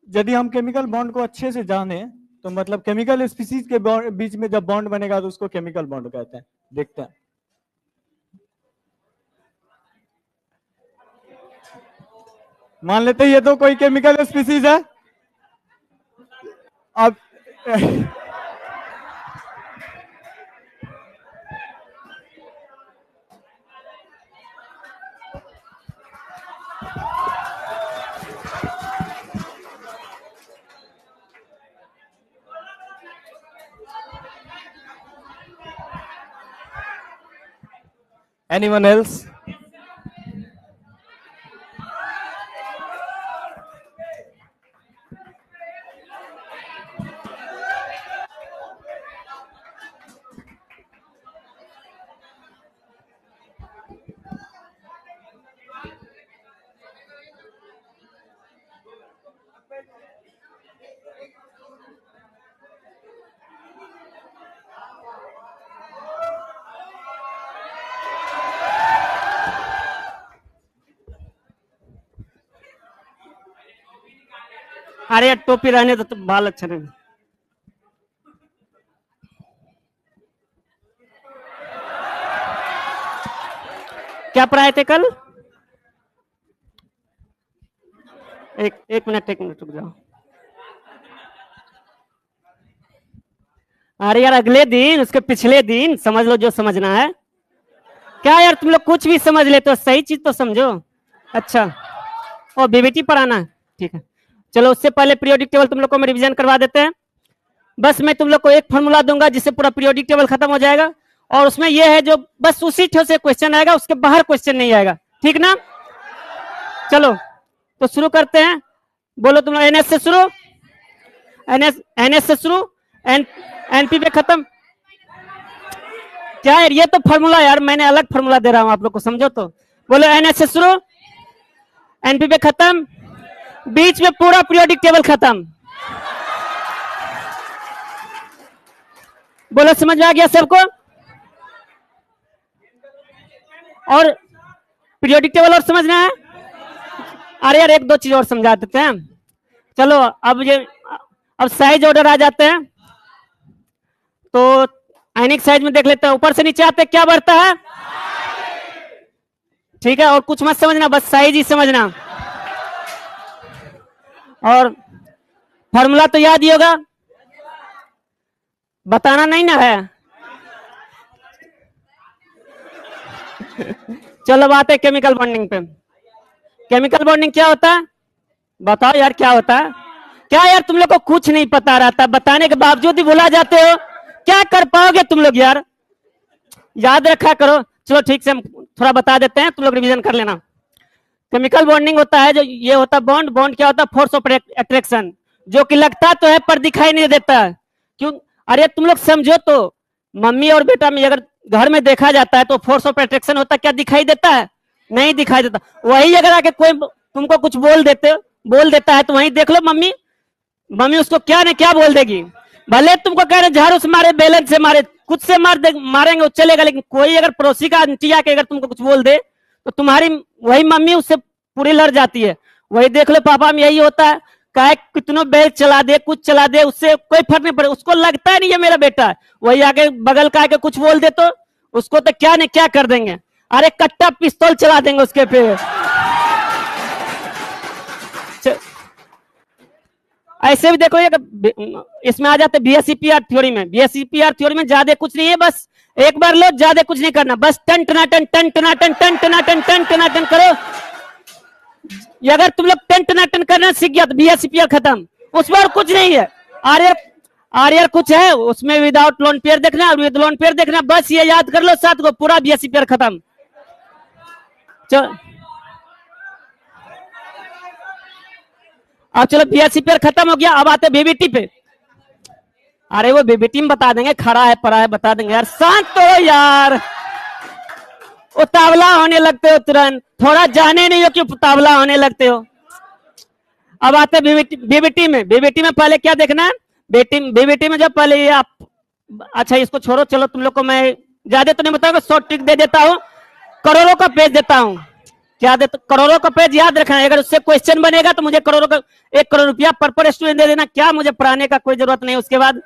यदि हम केमिकल बॉन्ड को अच्छे से जाने तो मतलब केमिकल स्पीसीज के बीच में जब बॉन्ड बनेगा तो उसको केमिकल बॉन्ड कहते हैं। देखते हैं, मान लेते हैं ये तो कोई केमिकल स्पीसीज है। अब Anyone else? अरे यार टोपी रहने तो बाल अच्छा नहीं। क्या पढ़ाए थे कल? एक मिनट रुक जाओ। अरे यार अगले दिन, उसके पिछले दिन समझ लो जो समझना है। क्या यार तुम लोग कुछ भी समझ लेते हो, सही चीज तो समझो। अच्छा, और बीबीटी पढ़ाना है, ठीक है। चलो उससे पहले पीरियोडिक टेबल तुम लोग को हम रिवीजन करवा देते हैं। बस मैं तुम लोग को एक फॉर्मूला दूंगा जिससे पूरा पीरियोडिक टेबल खत्म हो जाएगा, और उसमें यह है जो बस उसी ठो से क्वेश्चन आएगा, उसके बाहर क्वेश्चन नहीं आएगा, ठीक ना? चलो तो शुरू करते हैं। बोलो तुम लोग। एनएस से शुरू, एनएस से शुरू, एनपी पे खत्म। क्या यार, ये तो फॉर्मूला यार, मैंने अलग फॉर्मूला दे रहा हूं आप लोग को, समझो तो। बोलो एनएस से शुरू, एनपी पे खत्म, बीच में पूरा पीरियोडिक टेबल खत्म। बोलो समझ में आ गया सबको? और पीरियोडिक टेबल और समझना है? अरे यार एक दो चीज और समझा देते हैं। चलो अब साइज ऑर्डर आ जाते हैं, तो आयनिक साइज में देख लेते हैं। ऊपर से नीचे आते क्या बढ़ता है? ठीक है, और कुछ मत समझना, बस साइज ही समझना। और फॉर्मूला तो याद ही होगा, बताना नहीं ना है। चलो बात है केमिकल बॉन्डिंग पे। केमिकल बॉन्डिंग क्या होता है बताओ यार, क्या होता है? क्या यार तुम लोग को कुछ नहीं पता रहता, बताने के बावजूद ही भुला जाते हो, क्या कर पाओगे तुम लोग यार? याद रखा करो। चलो ठीक से हम थोड़ा बता देते हैं, तुम लोग रिवीजन कर लेना। केमिकल बॉन्डिंग होता है जो ये होता है बॉन्ड। बॉन्ड क्या होता है? फोर्स ऑफ अट्रैक्शन, जो कि लगता तो है पर दिखाई नहीं देता। क्यों? अरे तुम लोग समझो तो, मम्मी और बेटा में अगर घर में देखा जाता है तो फोर्स ऑफ अट्रैक्शन होता है, क्या दिखाई देता है? नहीं दिखाई देता। वही अगर आके कोई तुमको कुछ बोल देता है तो वही देख लो, मम्मी उसको क्या न क्या बोल देगी। भले तुमको कह रहे झाड़ू से मारे, बेलन से मारे, कुछ से मारेंगे वो चलेगा, लेकिन कोई अगर पड़ोसी का आंटी आके अगर तुमको कुछ बोल दे तो तुम्हारी वही मम्मी उससे पूरी लड़ जाती है। वही देख लो पापा में यही होता है, काहे कितनों बेल चला दे, कुछ चला दे, उससे कोई फर्क नहीं पड़े, उसको लगता है नहीं ये मेरा बेटा है। वही आगे बगल का आके कुछ बोल दे तो उसको तो क्या न क्या कर देंगे। अरे कट्टा पिस्तौल चला देंगे उसके पे। ऐसे भी देखो, इसमें आ जाते बीएससीपीआर थ्योरी में। बीएससीपीआर थ्योरी में ज्यादा कुछ नहीं है, बस एक बार लो, ज्यादा कुछ नहीं करना, बस टन टनाटन टन टनाटन टन टनाटन टन टनाटन करो। अगर तुम लोग टन टनाटन करना सीख गया तो बीएससीपीआर खत्म, उसमें और कुछ नहीं है। आर्यर कुछ है उसमें, विदाउट लोन पेयर देखना और विद लोन पेयर देखना, बस ये याद कर लो 7 को, पूरा बीएससीपीआर खत्म। अब चलो बीएससीपीआर खत्म हो गया, अब आते बीबीटी पे। अरे वो बीबीटी में बता देंगे, खड़ा है पड़ा है बता देंगे यार, शांत तो हो यार, उतावला होने लगते हो तुरंत, थोड़ा जाने नहीं हो कि उतावला होने लगते हो। अब आते बीबीटी में। बीबीटी में पहले क्या देखना है? बीबीटी में जब पहले ये आप, अच्छा इसको छोड़ो, चलो तुम लोग को मैं ज्यादा तो नहीं बताऊंगा, शॉर्ट ट्रिक दे देता हूँ। करोड़ों का पेज देता हूँ, क्या देता? करोड़ों का पेज याद रखना है, अगर उससे क्वेश्चन बनेगा तो मुझे करोड़ों का 1 करोड़ रुपया पर स्टूडेंट दे देना, क्या मुझे पढ़ाने का कोई जरूरत नहीं उसके बाद।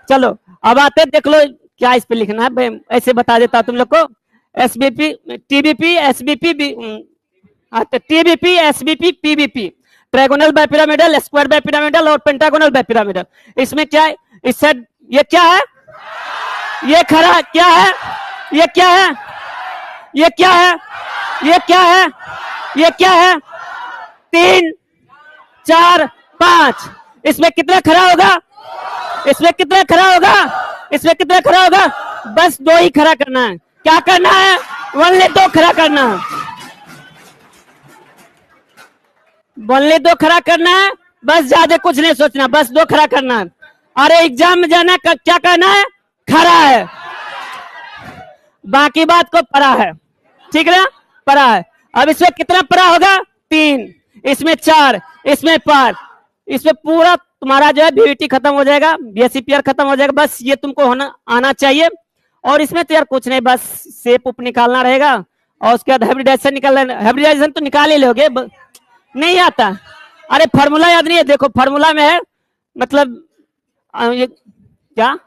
चलो अब आते, देख लो क्या इस पे लिखना है, ऐसे बता देता तुम लोग को। SBP, TBP, SBP, TBP, SBP, PBP, trigonal bipyramidal, square bipyramidal और पेंटागोनल बाइपिरामिडल। इसमें क्या है? इससे ये क्या है? ये खड़ा क्या है? ये क्या है? ये क्या है? ये क्या है? ये क्या है? 3 4 5। इसमें कितना खड़ा होगा? इसमें कितना खड़ा होगा? इसमें कितना खड़ा होगा? बस 2 ही खड़ा करना है। क्या करना है? ओनली 2 खड़ा करना है, ओनली 2 खड़ा करना है, बस ज्यादा कुछ नहीं सोचना, बस 2 खड़ा करना है। अरे एग्जाम में जाना क्या करना है? खड़ा है, बाकी बात को पढ़ा है, ठीक है ना? पढ़ा है। अब इसमें कितना पढ़ा होगा? 3, इसमें 4, इसमें 5, इसमें पूरा तुम्हारा जो है बीईटी खत्म हो जाएगा, बीएससीपीआर खत्म हो जाएगा। बस ये तुमको आना चाहिए। और इसमें तो यार कुछ नहीं, बस शेप उप निकालना रहेगा और उसके बाद हाइब्रिडाइजेशन निकालना। हाइब्रिडाइजेशन तो निकाल ही लोगे, नहीं आता? अरे फार्मूला याद नहीं है? देखो फार्मूला में है, मतलब ये क्या,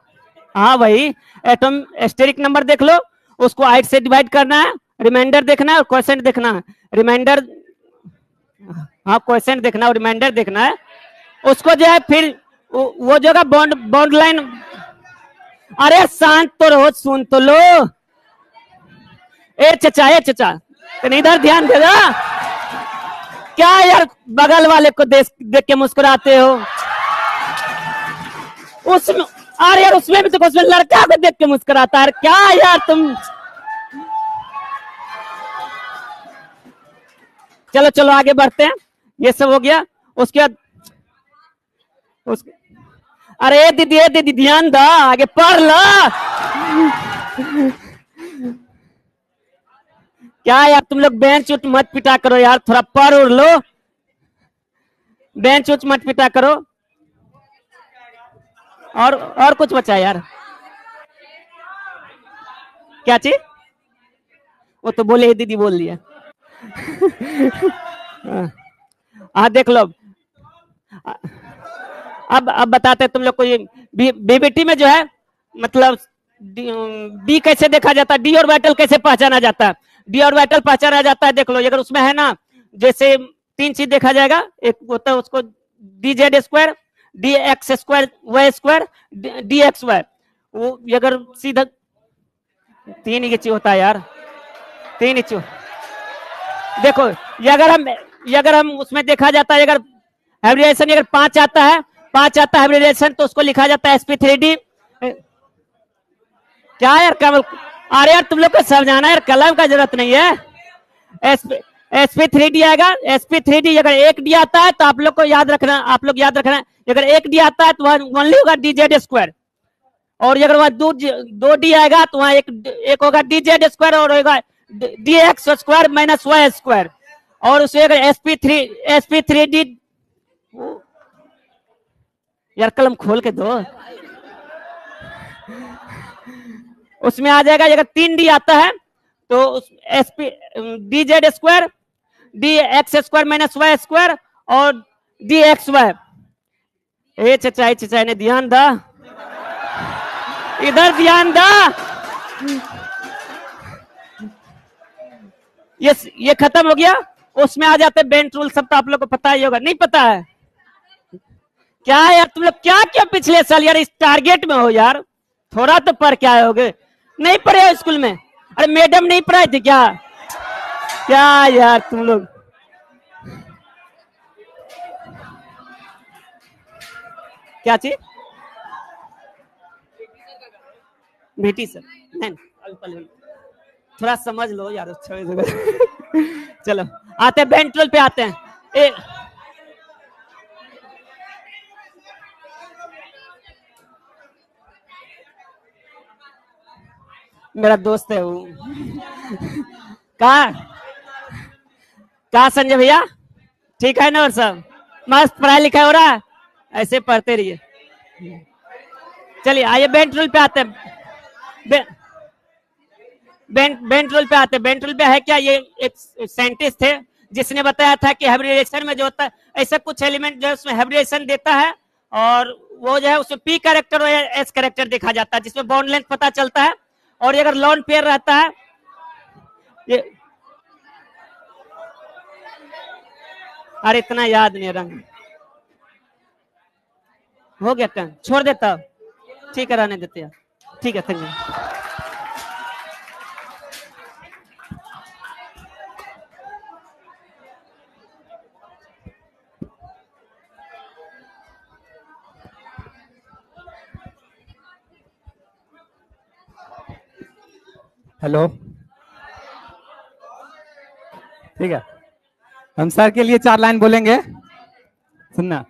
हाँ भाई एटम स्टेरिक नंबर देख लो, उसको 8 से डिवाइड करना है, रिमाइंडर देखना है और क्वोशेंट देखना है। रिमाइंडर, हाँ क्वोशेंट देखना और रिमाइंडर देखना है। उसको जो है फिर वो जगह बॉन्ड लाइन। अरे शांत तो रहो, सुन तो लो। ए चचा तो इधर ध्यान दे दो। क्या यार बगल वाले को देख के मुस्कुराते हो? उसमें, अरे यार उसमें भी तो, उसमें लड़का को देख के मुस्कुराता है, क्या यार तुम। चलो चलो आगे बढ़ते हैं, ये सब हो गया। उसके बाद अरे दीदी ध्यान दो, आगे पढ़ लो। क्या यार तुम लोग बेंच उठ मत पिटा करो यार, थोड़ा पढ़ उड़ लो, बेंच उठ मत पिटा करो। और कुछ बचा यार? क्या चीज? वो तो बोले दीदी बोल दिया। हाँ देख लो। अब बताते हैं तुम लोग को, ये बीबीटी में जो है मतलब डी कैसे देखा जाता है, डी ऑर्बिटल कैसे पहचाना जाता है। डी ऑर्बिटल पहचाना जाता है, देख लो अगर उसमें है ना, जैसे 3 चीज देखा जाएगा। एक होता है उसको D Z square, D X square Y square D X Y. वो अगर सीधा 3 इंच होता है यार, 3 इंच। देखो ये अगर हम उसमें देखा जाता है, अगर हाइब्रिडाइजेशन अगर 5 आता है, 5 आता है हाइब्रिडाइजेशन, तो उसको लिखा जाता है sp3d। क्या यार कमल, अरे यार तुम लोग को समझाना यार, कलम का जरूरत नहीं है। sp3d आएगा। sp3d अगर 1 डी आता है तो आप लोग को याद रखना, आप लोग याद रखना, अगर 1 डी आता है तो वह ओनली होगा dz स्क्वायर, और अगर वह 2 डी आएगा तो वहां एक होगा dz स्क्वायर और होगा dx square minus Y square. और उसे अगर sp3d, यार कलम खोल के दो, उसमें आ जाएगा। अगर 3 डी आता है तो sp dz square dx square minus Y square और dx वाई। ए चचा ने ध्यान दा, इधर ध्यान दा। ये खत्म हो गया। उसमें आ जाते बेंट रूल, सब तो आप लोग को पता ही होगा। नहीं पता है क्या यार तुम लोग, क्या क्या पिछले साल यार इस टारगेट में हो यार, थोड़ा तो पढ़ के आए होगे। नहीं पढ़े हो स्कूल में? अरे मैडम नहीं पढ़ाई थी क्या? क्या यार तुम लोग, क्या चीज? बेटी सर नहीं, थोड़ा समझ लो यार। चलो आते हैं बेंट रूल पे आते हैं। मेरा दोस्त है वो। कहा संजय भैया, ठीक है ना? और सब मस्त पढ़ाई लिखाई हो रहा है, ऐसे पढ़ते रहिए। चलिए आइए बेंट रूल पे आते हैं। बेंट रूल पे आते हैं। बेंट रूल पे है क्या? ये एक साइंटिस्ट थे जिसने बताया था कि हाइब्रिडाइजेशन में जो होता है, ऐसा कुछ एलिमेंट जो है उसमें हाइब्रिडाइजेशन देता है, और वो जो है उसमें पी कैरेक्टर और एस कैरेक्टर देखा जाता है, जिसमें बॉन्ड लेंथ पता चलता है। और अगर लॉन पेयर रहता है, ये अरे इतना याद नहीं, रंग हो गया क्या? छोड़ देता, ठीक है रहने देते यार, ठीक है थैंक यू। हेलो, ठीक है, हम सर के लिए 4 लाइन बोलेंगे, सुनना।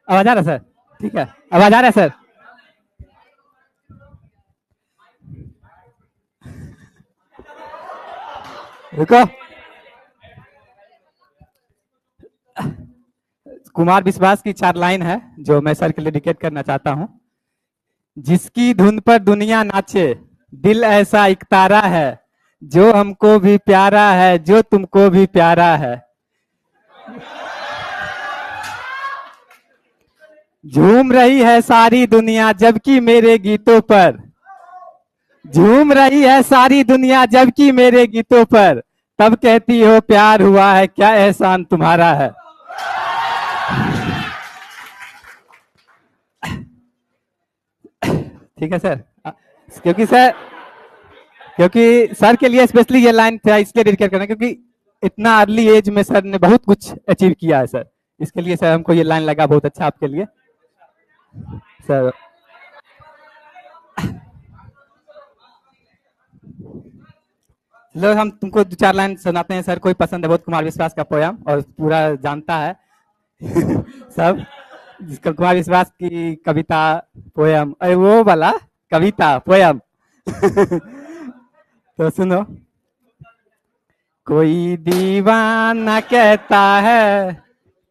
आवाज आ रहा है सर? ठीक है, आवाज आ रहा है सर? रुको, कुमार विश्वास की 4 लाइन है जो मैं सर के लिए डेडिकेट करना चाहता हूं। जिसकी धुन पर दुनिया नाचे, दिल ऐसा एक तारा है, जो हमको भी प्यारा है, जो तुमको भी प्यारा है। झूम रही है सारी दुनिया जबकि मेरे गीतों पर, झूम रही है सारी दुनिया जबकि मेरे गीतों पर, तब कहती हो प्यार हुआ है, क्या एहसान तुम्हारा है। ठीक है सर, क्योंकि सर के लिए स्पेशली ये लाइन था, इसलिए डेडिकेट करना, क्योंकि इतना अर्ली एज में सर ने बहुत कुछ अचीव किया है सर, इसके लिए सर हमको ये लाइन लगा बहुत अच्छा आपके लिए सर। लोग हम तुमको 2-4 लाइन सुनाते हैं सर, कोई पसंद है बहुत कुमार विश्वास का पोयम और पूरा जानता है सब, जिसका कुमार विश्वास की कविता पोयम, अरे वो वाला कविता पोयम तो सुनो। कोई दीवाना कहता है,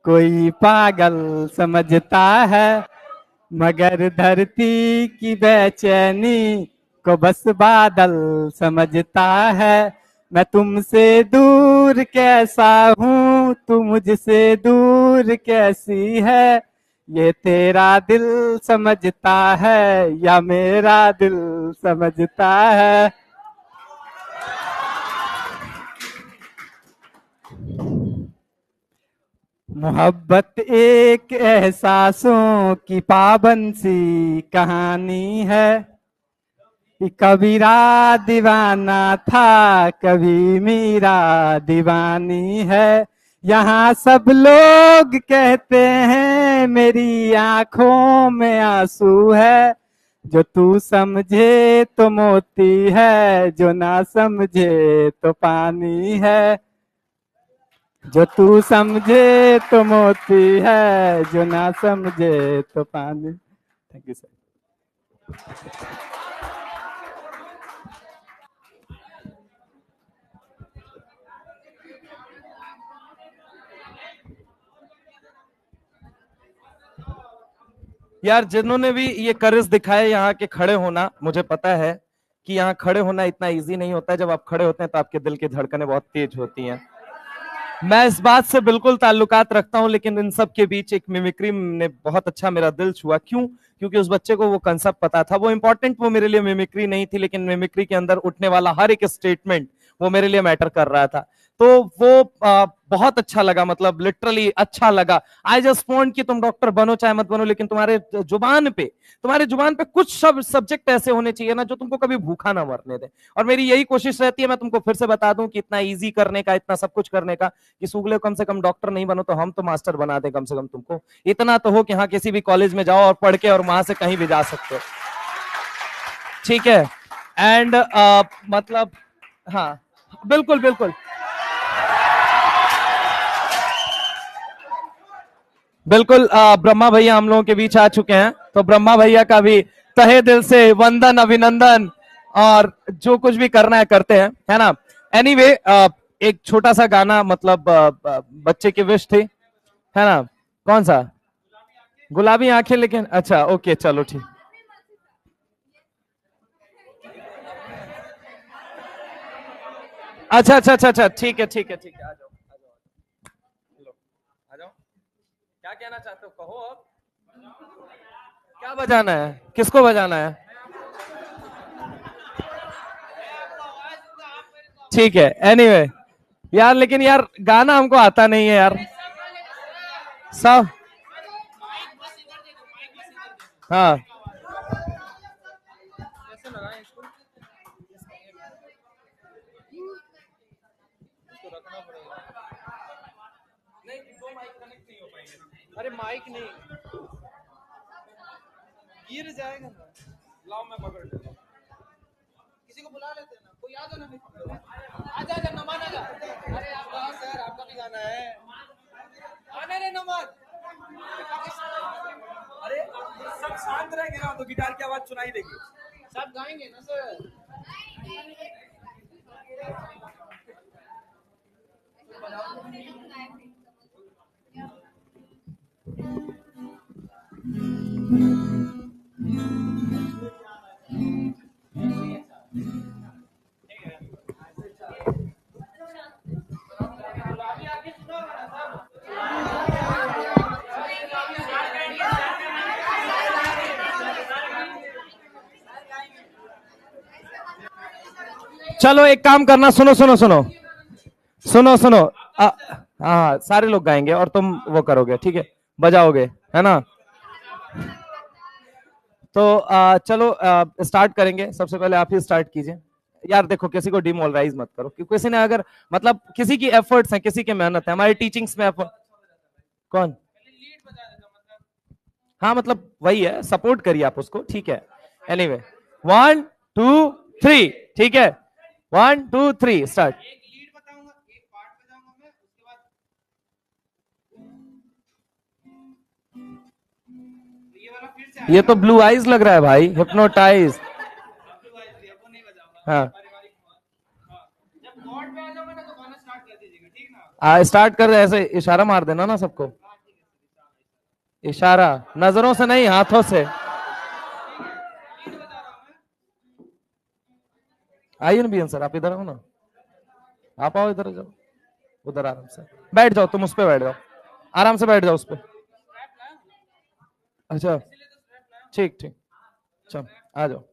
कोई पागल समझता है, मगर धरती की बेचैनी को बस बादल समझता है। मैं तुमसे दूर कैसा हूँ, तू मुझसे दूर कैसी है, ये तेरा दिल समझता है या मेरा दिल समझता है। मोहब्बत एक एहसासों की पाबंद सी कहानी है। कबीरा दीवाना था, कभी मीरा दीवानी है। यहाँ सब लोग कहते हैं मेरी आंखों में आंसू है। जो तू समझे तो मोती है, जो ना समझे तो पानी है। जो तू समझे तो मोती है, जो ना समझे तो पानी। Thank you sir. यार जिन्होंने भी ये करेज दिखाए यहाँ के खड़े होना, मुझे पता है कि यहाँ खड़े होना इतना इजी नहीं होता है। जब आप खड़े होते हैं तो आपके दिल की धड़कनें बहुत तेज होती हैं। मैं इस बात से बिल्कुल ताल्लुकात रखता हूं, लेकिन इन सब के बीच एक मिमिक्री ने बहुत अच्छा मेरा दिल छुआ। क्यों? क्योंकि उस बच्चे को वो कंसेप्ट पता था। वो इंपॉर्टेंट वो मेरे लिए मिमिक्री नहीं थी, लेकिन मिमिक्री के अंदर उठने वाला हर एक स्टेटमेंट वो मेरे लिए मैटर कर रहा था। तो वो बहुत अच्छा लगा, मतलब लिटरली अच्छा लगा। आई जस्ट वांट कि तुम डॉक्टर बनो चाहे मत बनो, लेकिन तुम्हारे जुबान पे कुछ सब्जेक्ट ऐसे होने चाहिए ना जो तुमको कभी भूखा ना मरने दे। और मेरी यही कोशिश रहती है। मैं तुमको फिर से बता दूं कि इतना इजी करने का, इतना सब कुछ करने का, कि सूगले कम से कम डॉक्टर नहीं बनो तो हम तो मास्टर बना दें। कम से कम तुमको इतना तो हो कि हाँ किसी भी कॉलेज में जाओ और पढ़ के और वहां से कहीं भी जा सकते हो। ठीक है। एंड मतलब हाँ, बिल्कुल बिल्कुल बिल्कुल। ब्रह्मा भैया हम लोगों के बीच आ चुके हैं, तो ब्रह्मा भैया का भी तहे दिल से वंदन, अभिनंदन, और जो कुछ भी करना है करते हैं, है ना। एनीवे एक छोटा सा गाना, मतलब बच्चे की विश थी, है ना। कौन सा? गुलाबी आंखें, लेकिन अच्छा ओके चलो ठीक। अच्छा अच्छा अच्छा अच्छा, ठीक है ठीक है ठीक है। आ जाओ आ जाओ आ जाओ। क्या कहना चाहते हो, कहो अब। क्या बजाना है, किसको बजाना है? ठीक है। एनीवे यार, लेकिन यार गाना हमको आता नहीं है यार। सब हाँ, अरे माइक नहीं गिर जाएगा ना। लाओ मैं पकड़ लेता हूं। किसी को बुला लेते हैं ना, कोई आ जाना। आजा आजा नमान आजा। अरे आप कहाँ सर, आपका भी गाना है। आने रे नमान। अरे सब शांत रहेंगे ना तो गिटार की आवाज सुनाई देगी। सब गाएंगे ना सर। चलो एक काम करना, सुनो सुनो सुनो सुनो सुनो। हाँ सारे लोग गाएंगे और तुम वो करोगे, ठीक है, बजाओगे, है ना। तो चलो स्टार्ट करेंगे। सबसे पहले आप ही स्टार्ट कीजिए। यार देखो, किसी को डिमोरलाइज मत करो, क्योंकि किसी ने अगर, मतलब किसी की एफर्ट्स हैं, किसी की मेहनत है, हमारी टीचिंग्स में एफर्ट। कौन? हाँ मतलब वही है, सपोर्ट करिए आप उसको, ठीक है। एनीवे 1 2 3, ठीक है। 1 2 3 स्टार्ट। ये तो ब्लू आइज लग रहा है भाई, हिप्नोटाइज। हाँ स्टार्ट कर दे, ऐसे इशारा मार देना ना सबको। इशारा, नजरों से नहीं, हाथों से। आइए ना बीएन सर, आप इधर आओ ना। आप आओ इधर, जाओ उधर, आराम से बैठ जाओ। तुम उस पर बैठ जाओ, आराम से बैठ जाओ उस पर। अच्छा ठीक ठीक, चलो आ जाओ।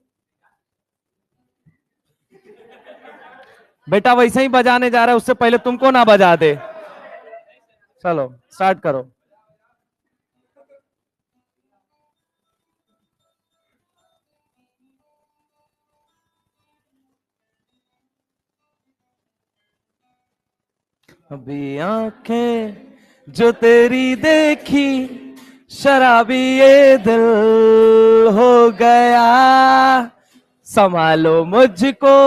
बेटा वैसे ही बजाने जा रहा है, उससे पहले तुमको ना बजा दे। चलो स्टार्ट करो। अभी आंखें जो तेरी देखी, शराबी ये दिल हो गया। संभालो मुझको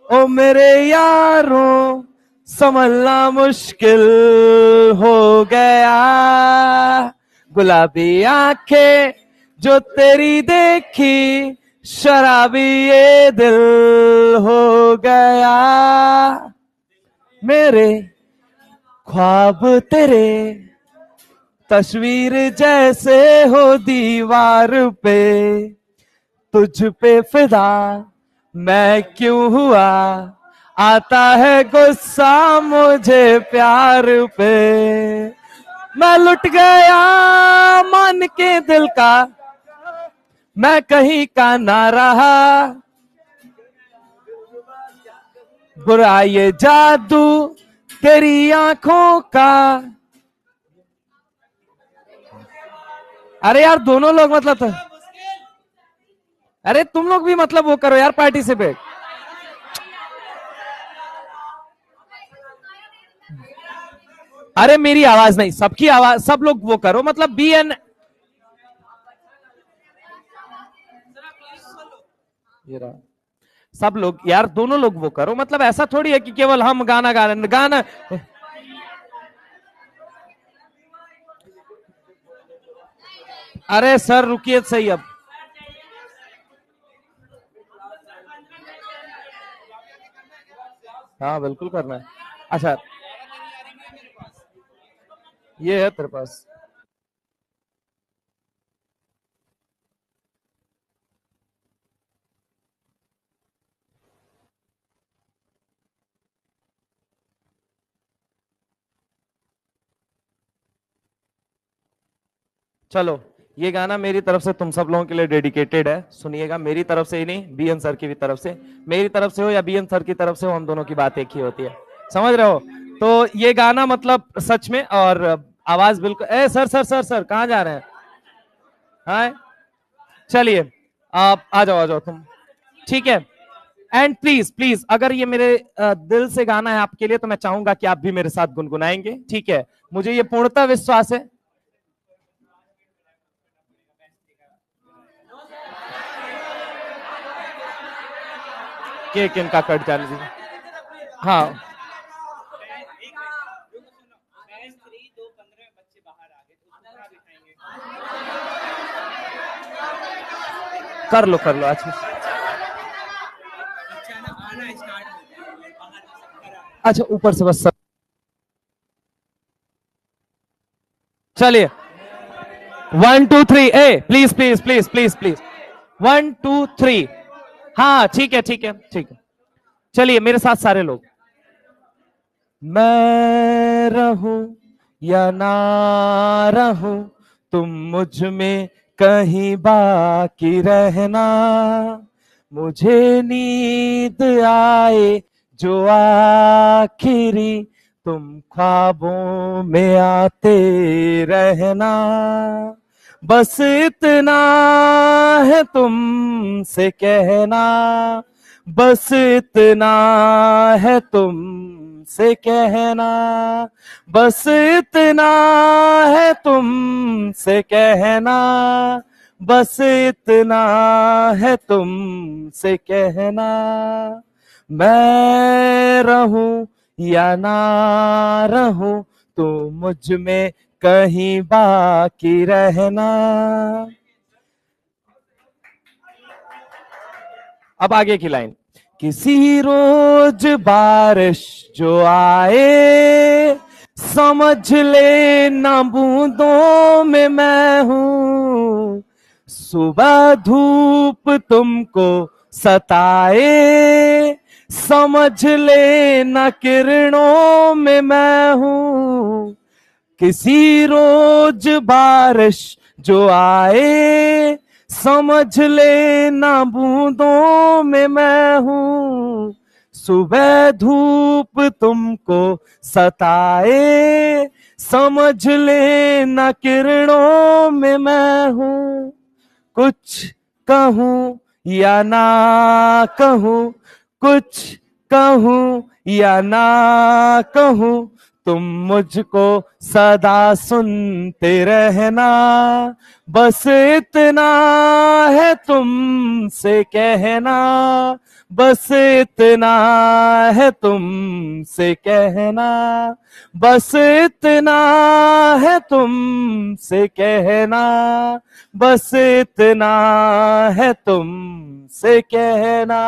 ओ मेरे यारों, संभलना मुश्किल हो गया। गुलाबी आंखें जो तेरी देखी, शराबी ये दिल हो गया। मेरे ख्वाब तेरे तस्वीर जैसे हो दीवार पे, तुझ पे फिदा मैं क्यों हुआ, आता है गुस्सा मुझे प्यार पे। मैं लुट गया मान के दिल का, मैं कहीं का ना रहा। बुरा ये जादू तेरी आंखों का। अरे यार दोनों लोग मतलब तो, अरे तुम लोग भी मतलब वो करो यार, पार्टिसिपेट। अरे मेरी आवाज नहीं, सबकी आवाज, सब लोग वो करो, मतलब बी एन। सब लोग यार, दोनों लोग वो करो, मतलब ऐसा थोड़ी है कि केवल हम गाना गा रहे गाना। अरे सर रुकिए सही अब। हाँ बिल्कुल करना है। अच्छा ये है तेरे पास। चलो ये गाना मेरी तरफ से तुम सब लोगों के लिए डेडिकेटेड है, सुनिएगा। मेरी तरफ से ही नहीं, बीएन सर की भी तरफ से। मेरी तरफ से हो या बीएन सर की तरफ से हो, हम दोनों की बात एक ही होती है, समझ रहे हो। तो ये गाना मतलब सच में, और आवाज बिल्कुल। ए सर सर सर सर कहाँ जा रहे हैं? हाँ चलिए आप आ जाओ तुम, ठीक है। एंड प्लीज प्लीज, अगर ये मेरे दिल से गाना है आपके लिए, तो मैं चाहूंगा कि आप भी मेरे साथ गुनगुनाएंगे, ठीक है। मुझे ये पूर्णतः विश्वास है। केक इनका कट जाने दीजिए। हाँ कर लो अच्छा। अच्छा ऊपर से बस सब। चलिए 1 2 3 ए please please please please please 1 2 3। हाँ ठीक है ठीक है ठीक है। चलिए मेरे साथ सारे लोग। मैं रहूं या ना रहूं, तुम मुझ में कहीं बाकी रहना। मुझे नींद आए जो आखिरी, तुम ख्वाबों में आते रहना। बस इतना है तुमसे कहना, बस इतना है तुमसे कहना, बस इतना है तुमसे कहना, बस इतना है तुमसे कहना। मैं रहूं या ना रहूं, तो मुझ में कहीं बाकी रहना। अब आगे की लाइन। किसी रोज बारिश जो आए, समझ ले ना बूंदों में मैं हूं। सुबह धूप तुमको सताए, समझ ले ना किरणों में मैं हूं। किसी रोज बारिश जो आए, समझ ले ना बूंदों में मैं हूं। सुबह धूप तुमको सताए, समझ लेना किरणों में मैं हूं, कुछ कहूं या ना कहूं, कुछ कहूं या ना कहूं, तुम मुझको सदा सुनते रहना, बस इतना है तुमसे कहना, बस इतना है तुमसे कहना, बस इतना है तुमसे कहना, बस इतना है तुमसे कहना।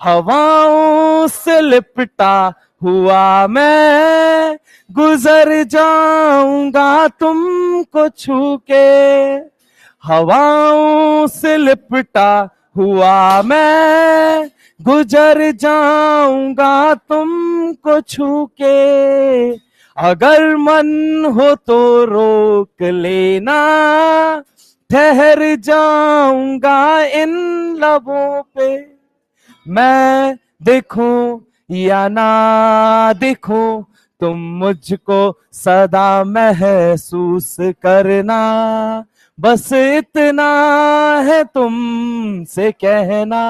हवाओं से लिपटा हुआ मैं गुजर जाऊंगा तुमको छू के, हवाओं से लिपटा हुआ मैं गुजर जाऊंगा तुमको छू के, अगर मन हो तो रोक लेना, ठहर जाऊंगा इन लबों पे, मैं देखूं या ना देखूं, तुम मुझको सदा महसूस करना, बस इतना है तुमसे कहना,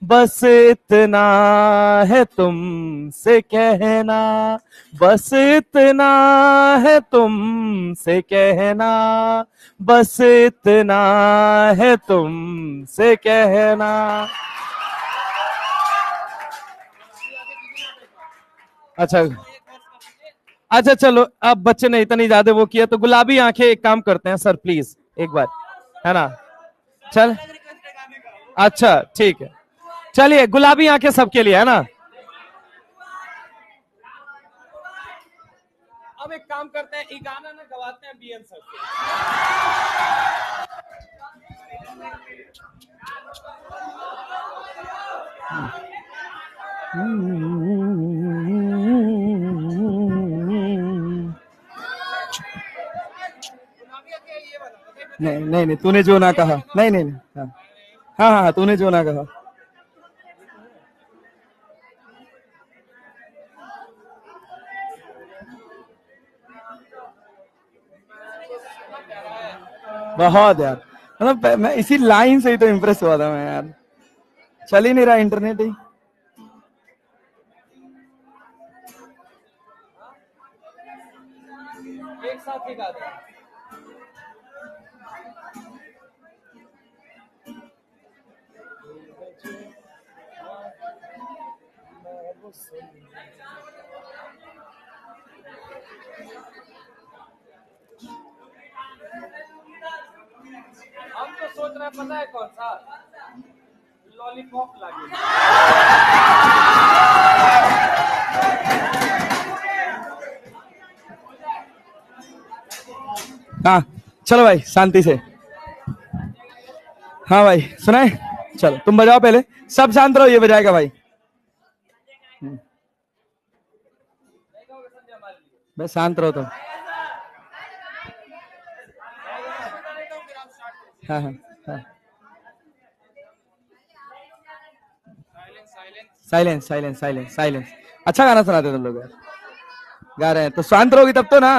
बस इतना है तुमसे कहना, बस इतना है तुमसे कहना, बस इतना है तुमसे कहना। अच्छा अच्छा, चलो अब बच्चे ने इतनी ज्यादा वो किया तो गुलाबी आंखें एक काम करते हैं सर, प्लीज एक बार, है ना? चल अच्छा ठीक है, चलिए गुलाबी आंखें सबके लिए, है ना? अब एक काम करते हैं, ये गाना ना गवाते हैं बीएन सर नहीं नहीं नहीं, तूने जो ना कहा, नहीं नहीं नहीं, हाँ हाँ हाँ, तूने जो ना कहा। बहुत यार, मतलब मैं इसी लाइन से ही तो इम्प्रेस हुआ था मैं यार, चल ही नहीं रहा इंटरनेट ही। एक साथ ही गा दे। हम तो सोच रहे हैं, पता है कौन सा? लॉलीपॉप लागे। हाँ चलो भाई शांति से, हाँ भाई सुनाए, चलो तुम बजाओ पहले, सब शांत रहो, ये बजाएगा भाई। बस शांत रहो तो। हाँ हाँ हाँ, साइलेंस साइलेंस साइलेंस साइलेंस। अच्छा गाना सुनाते तुम लोग यार, गा रहे हैं तो शांत रहोगी तब तो ना।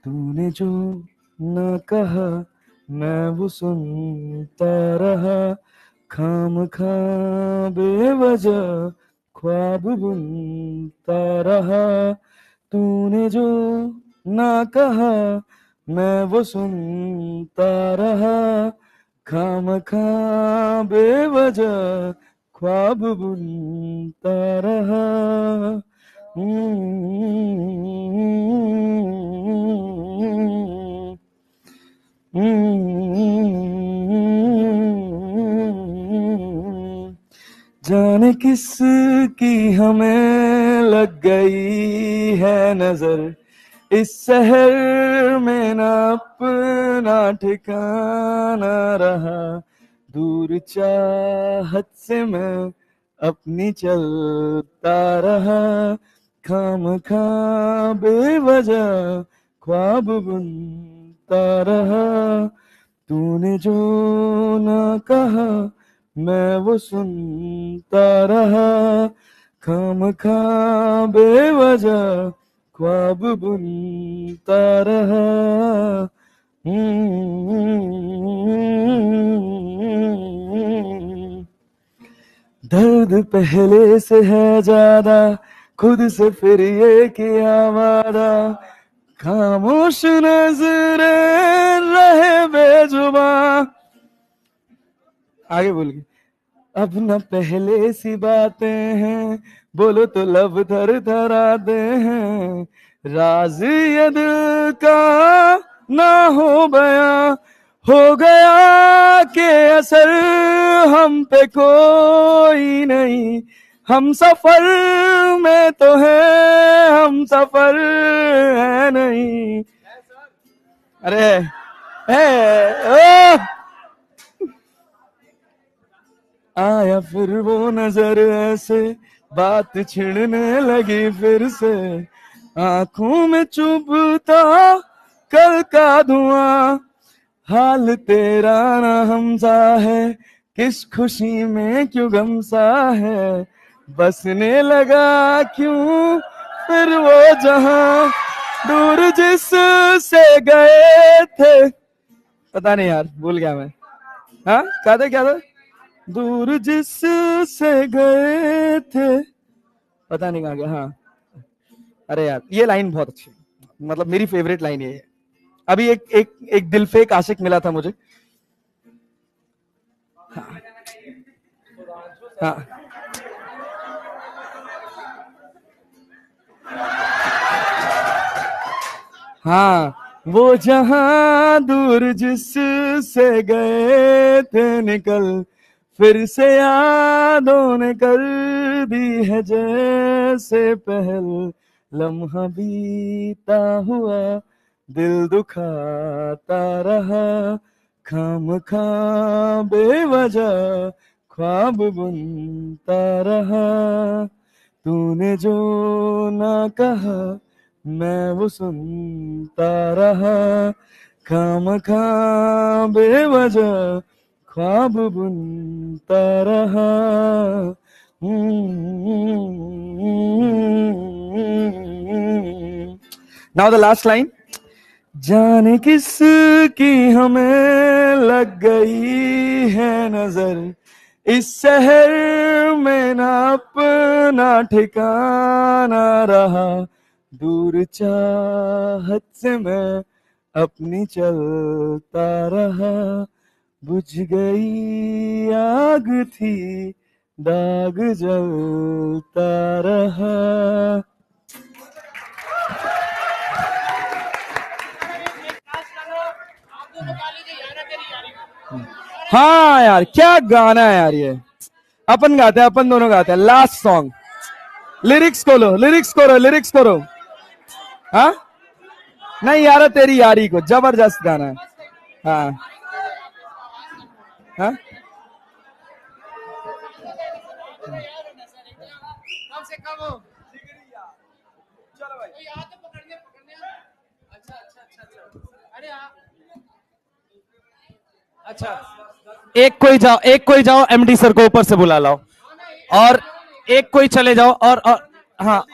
तूने जो ना कहा मैं वो सुनता रहा, खामखा बेवजह ख्वाब बुनता रहा, तूने जो ना कहा मैं वो सुनता रहा, खामखा बेवजह ख्वाब बुनता रहा। जाने किस की हमें लग गई है नजर, इस शहर में ना अपना ठिकाना रहा, दूर चाहत से मैं अपनी चलता रहा, खामखा बेवजह ख्वाब बुनता रहा, तूने जो ना कहा मैं वो सुनता रहा, खामखा बेवजह ख्वाब बुनता रहा। दर्द पहले से है ज्यादा, खुद से फिर ये किया वादा, खामोश नजरें रहे बेजुबा। आगे बोल के अब न पहले सी बातें हैं, बोलो तो लब थर थराते हैं, राज ये दिल का ना हो बयां, हो गया कि असर हम पे कोई नहीं, हम सफर में तो है हम सफर है नहीं। अरे आया फिर वो नजर ऐसे, बात छिड़ने लगी फिर से, आंखों में चुभता कल का धुआं, हाल तेरा ना हमसा है, किस खुशी में क्यों गम सा है, बसने लगा क्यों फिर वो जहां, दूर जिस से गए थे। पता नहीं यार, भूल गया मैं। हाँ क्या था? दूर जिस से गए थे, पता नहीं कहाँ गया। हाँ अरे यार ये लाइन बहुत अच्छी, मतलब मेरी फेवरेट लाइन ये है। अभी एक दिल फेक आशिक मिला था मुझे। हाँ, हाँ। हाँ वो जहां दूर जिस से गए थे निकल, फिर से यादों ने कर दी है जैसे पहल, लम्हा बीता हुआ दिल दुखाता रहा, खामखा बेवजह ख्वाब बुनता रहा, तूने जो ना कहा मैं वो सुनता रहा, खामखा बेवजह ख्वाब बुनता रहा। नाउ द लास्ट लाइन, जाने किस की हमें लग गई है नजर, इस शहर में ना अपना ठिकाना रहा, दूर चाहत से मैं अपनी चलता रहा, बुझ गई आग थी दाग जलता रहा। हाँ यार क्या गाना है यार, ये अपन गाते हैं, अपन दोनों गाते हैं। लास्ट सॉन्ग, लिरिक्स करो। हाँ नहीं यार, तेरी यारी को जबरदस्त गाना है। हाँ हाँ अच्छा एक कोई जाओ एमडी सर को ऊपर से बुला लाओ, और एक कोई चले जाओ, और हाँ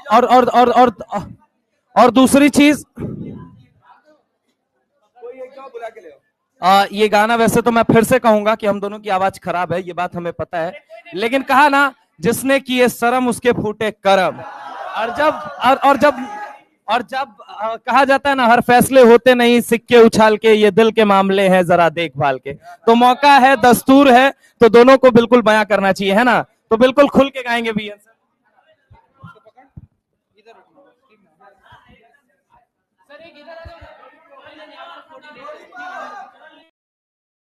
और दूसरी चीज, ये गाना वैसे तो मैं फिर से कहूंगा कि हम दोनों की आवाज खराब है, ये बात हमें पता है, लेकिन कहा ना जिसने किए शर्म उसके फूटे करम। और जब कहा जाता है ना, हर फैसले होते नहीं सिक्के उछाल के, ये दिल के मामले हैं जरा देखभाल के, तो मौका है, दस्तूर है, तो दोनों को बिल्कुल बयां करना चाहिए, है ना? तो बिल्कुल खुल के गाएंगे भैया।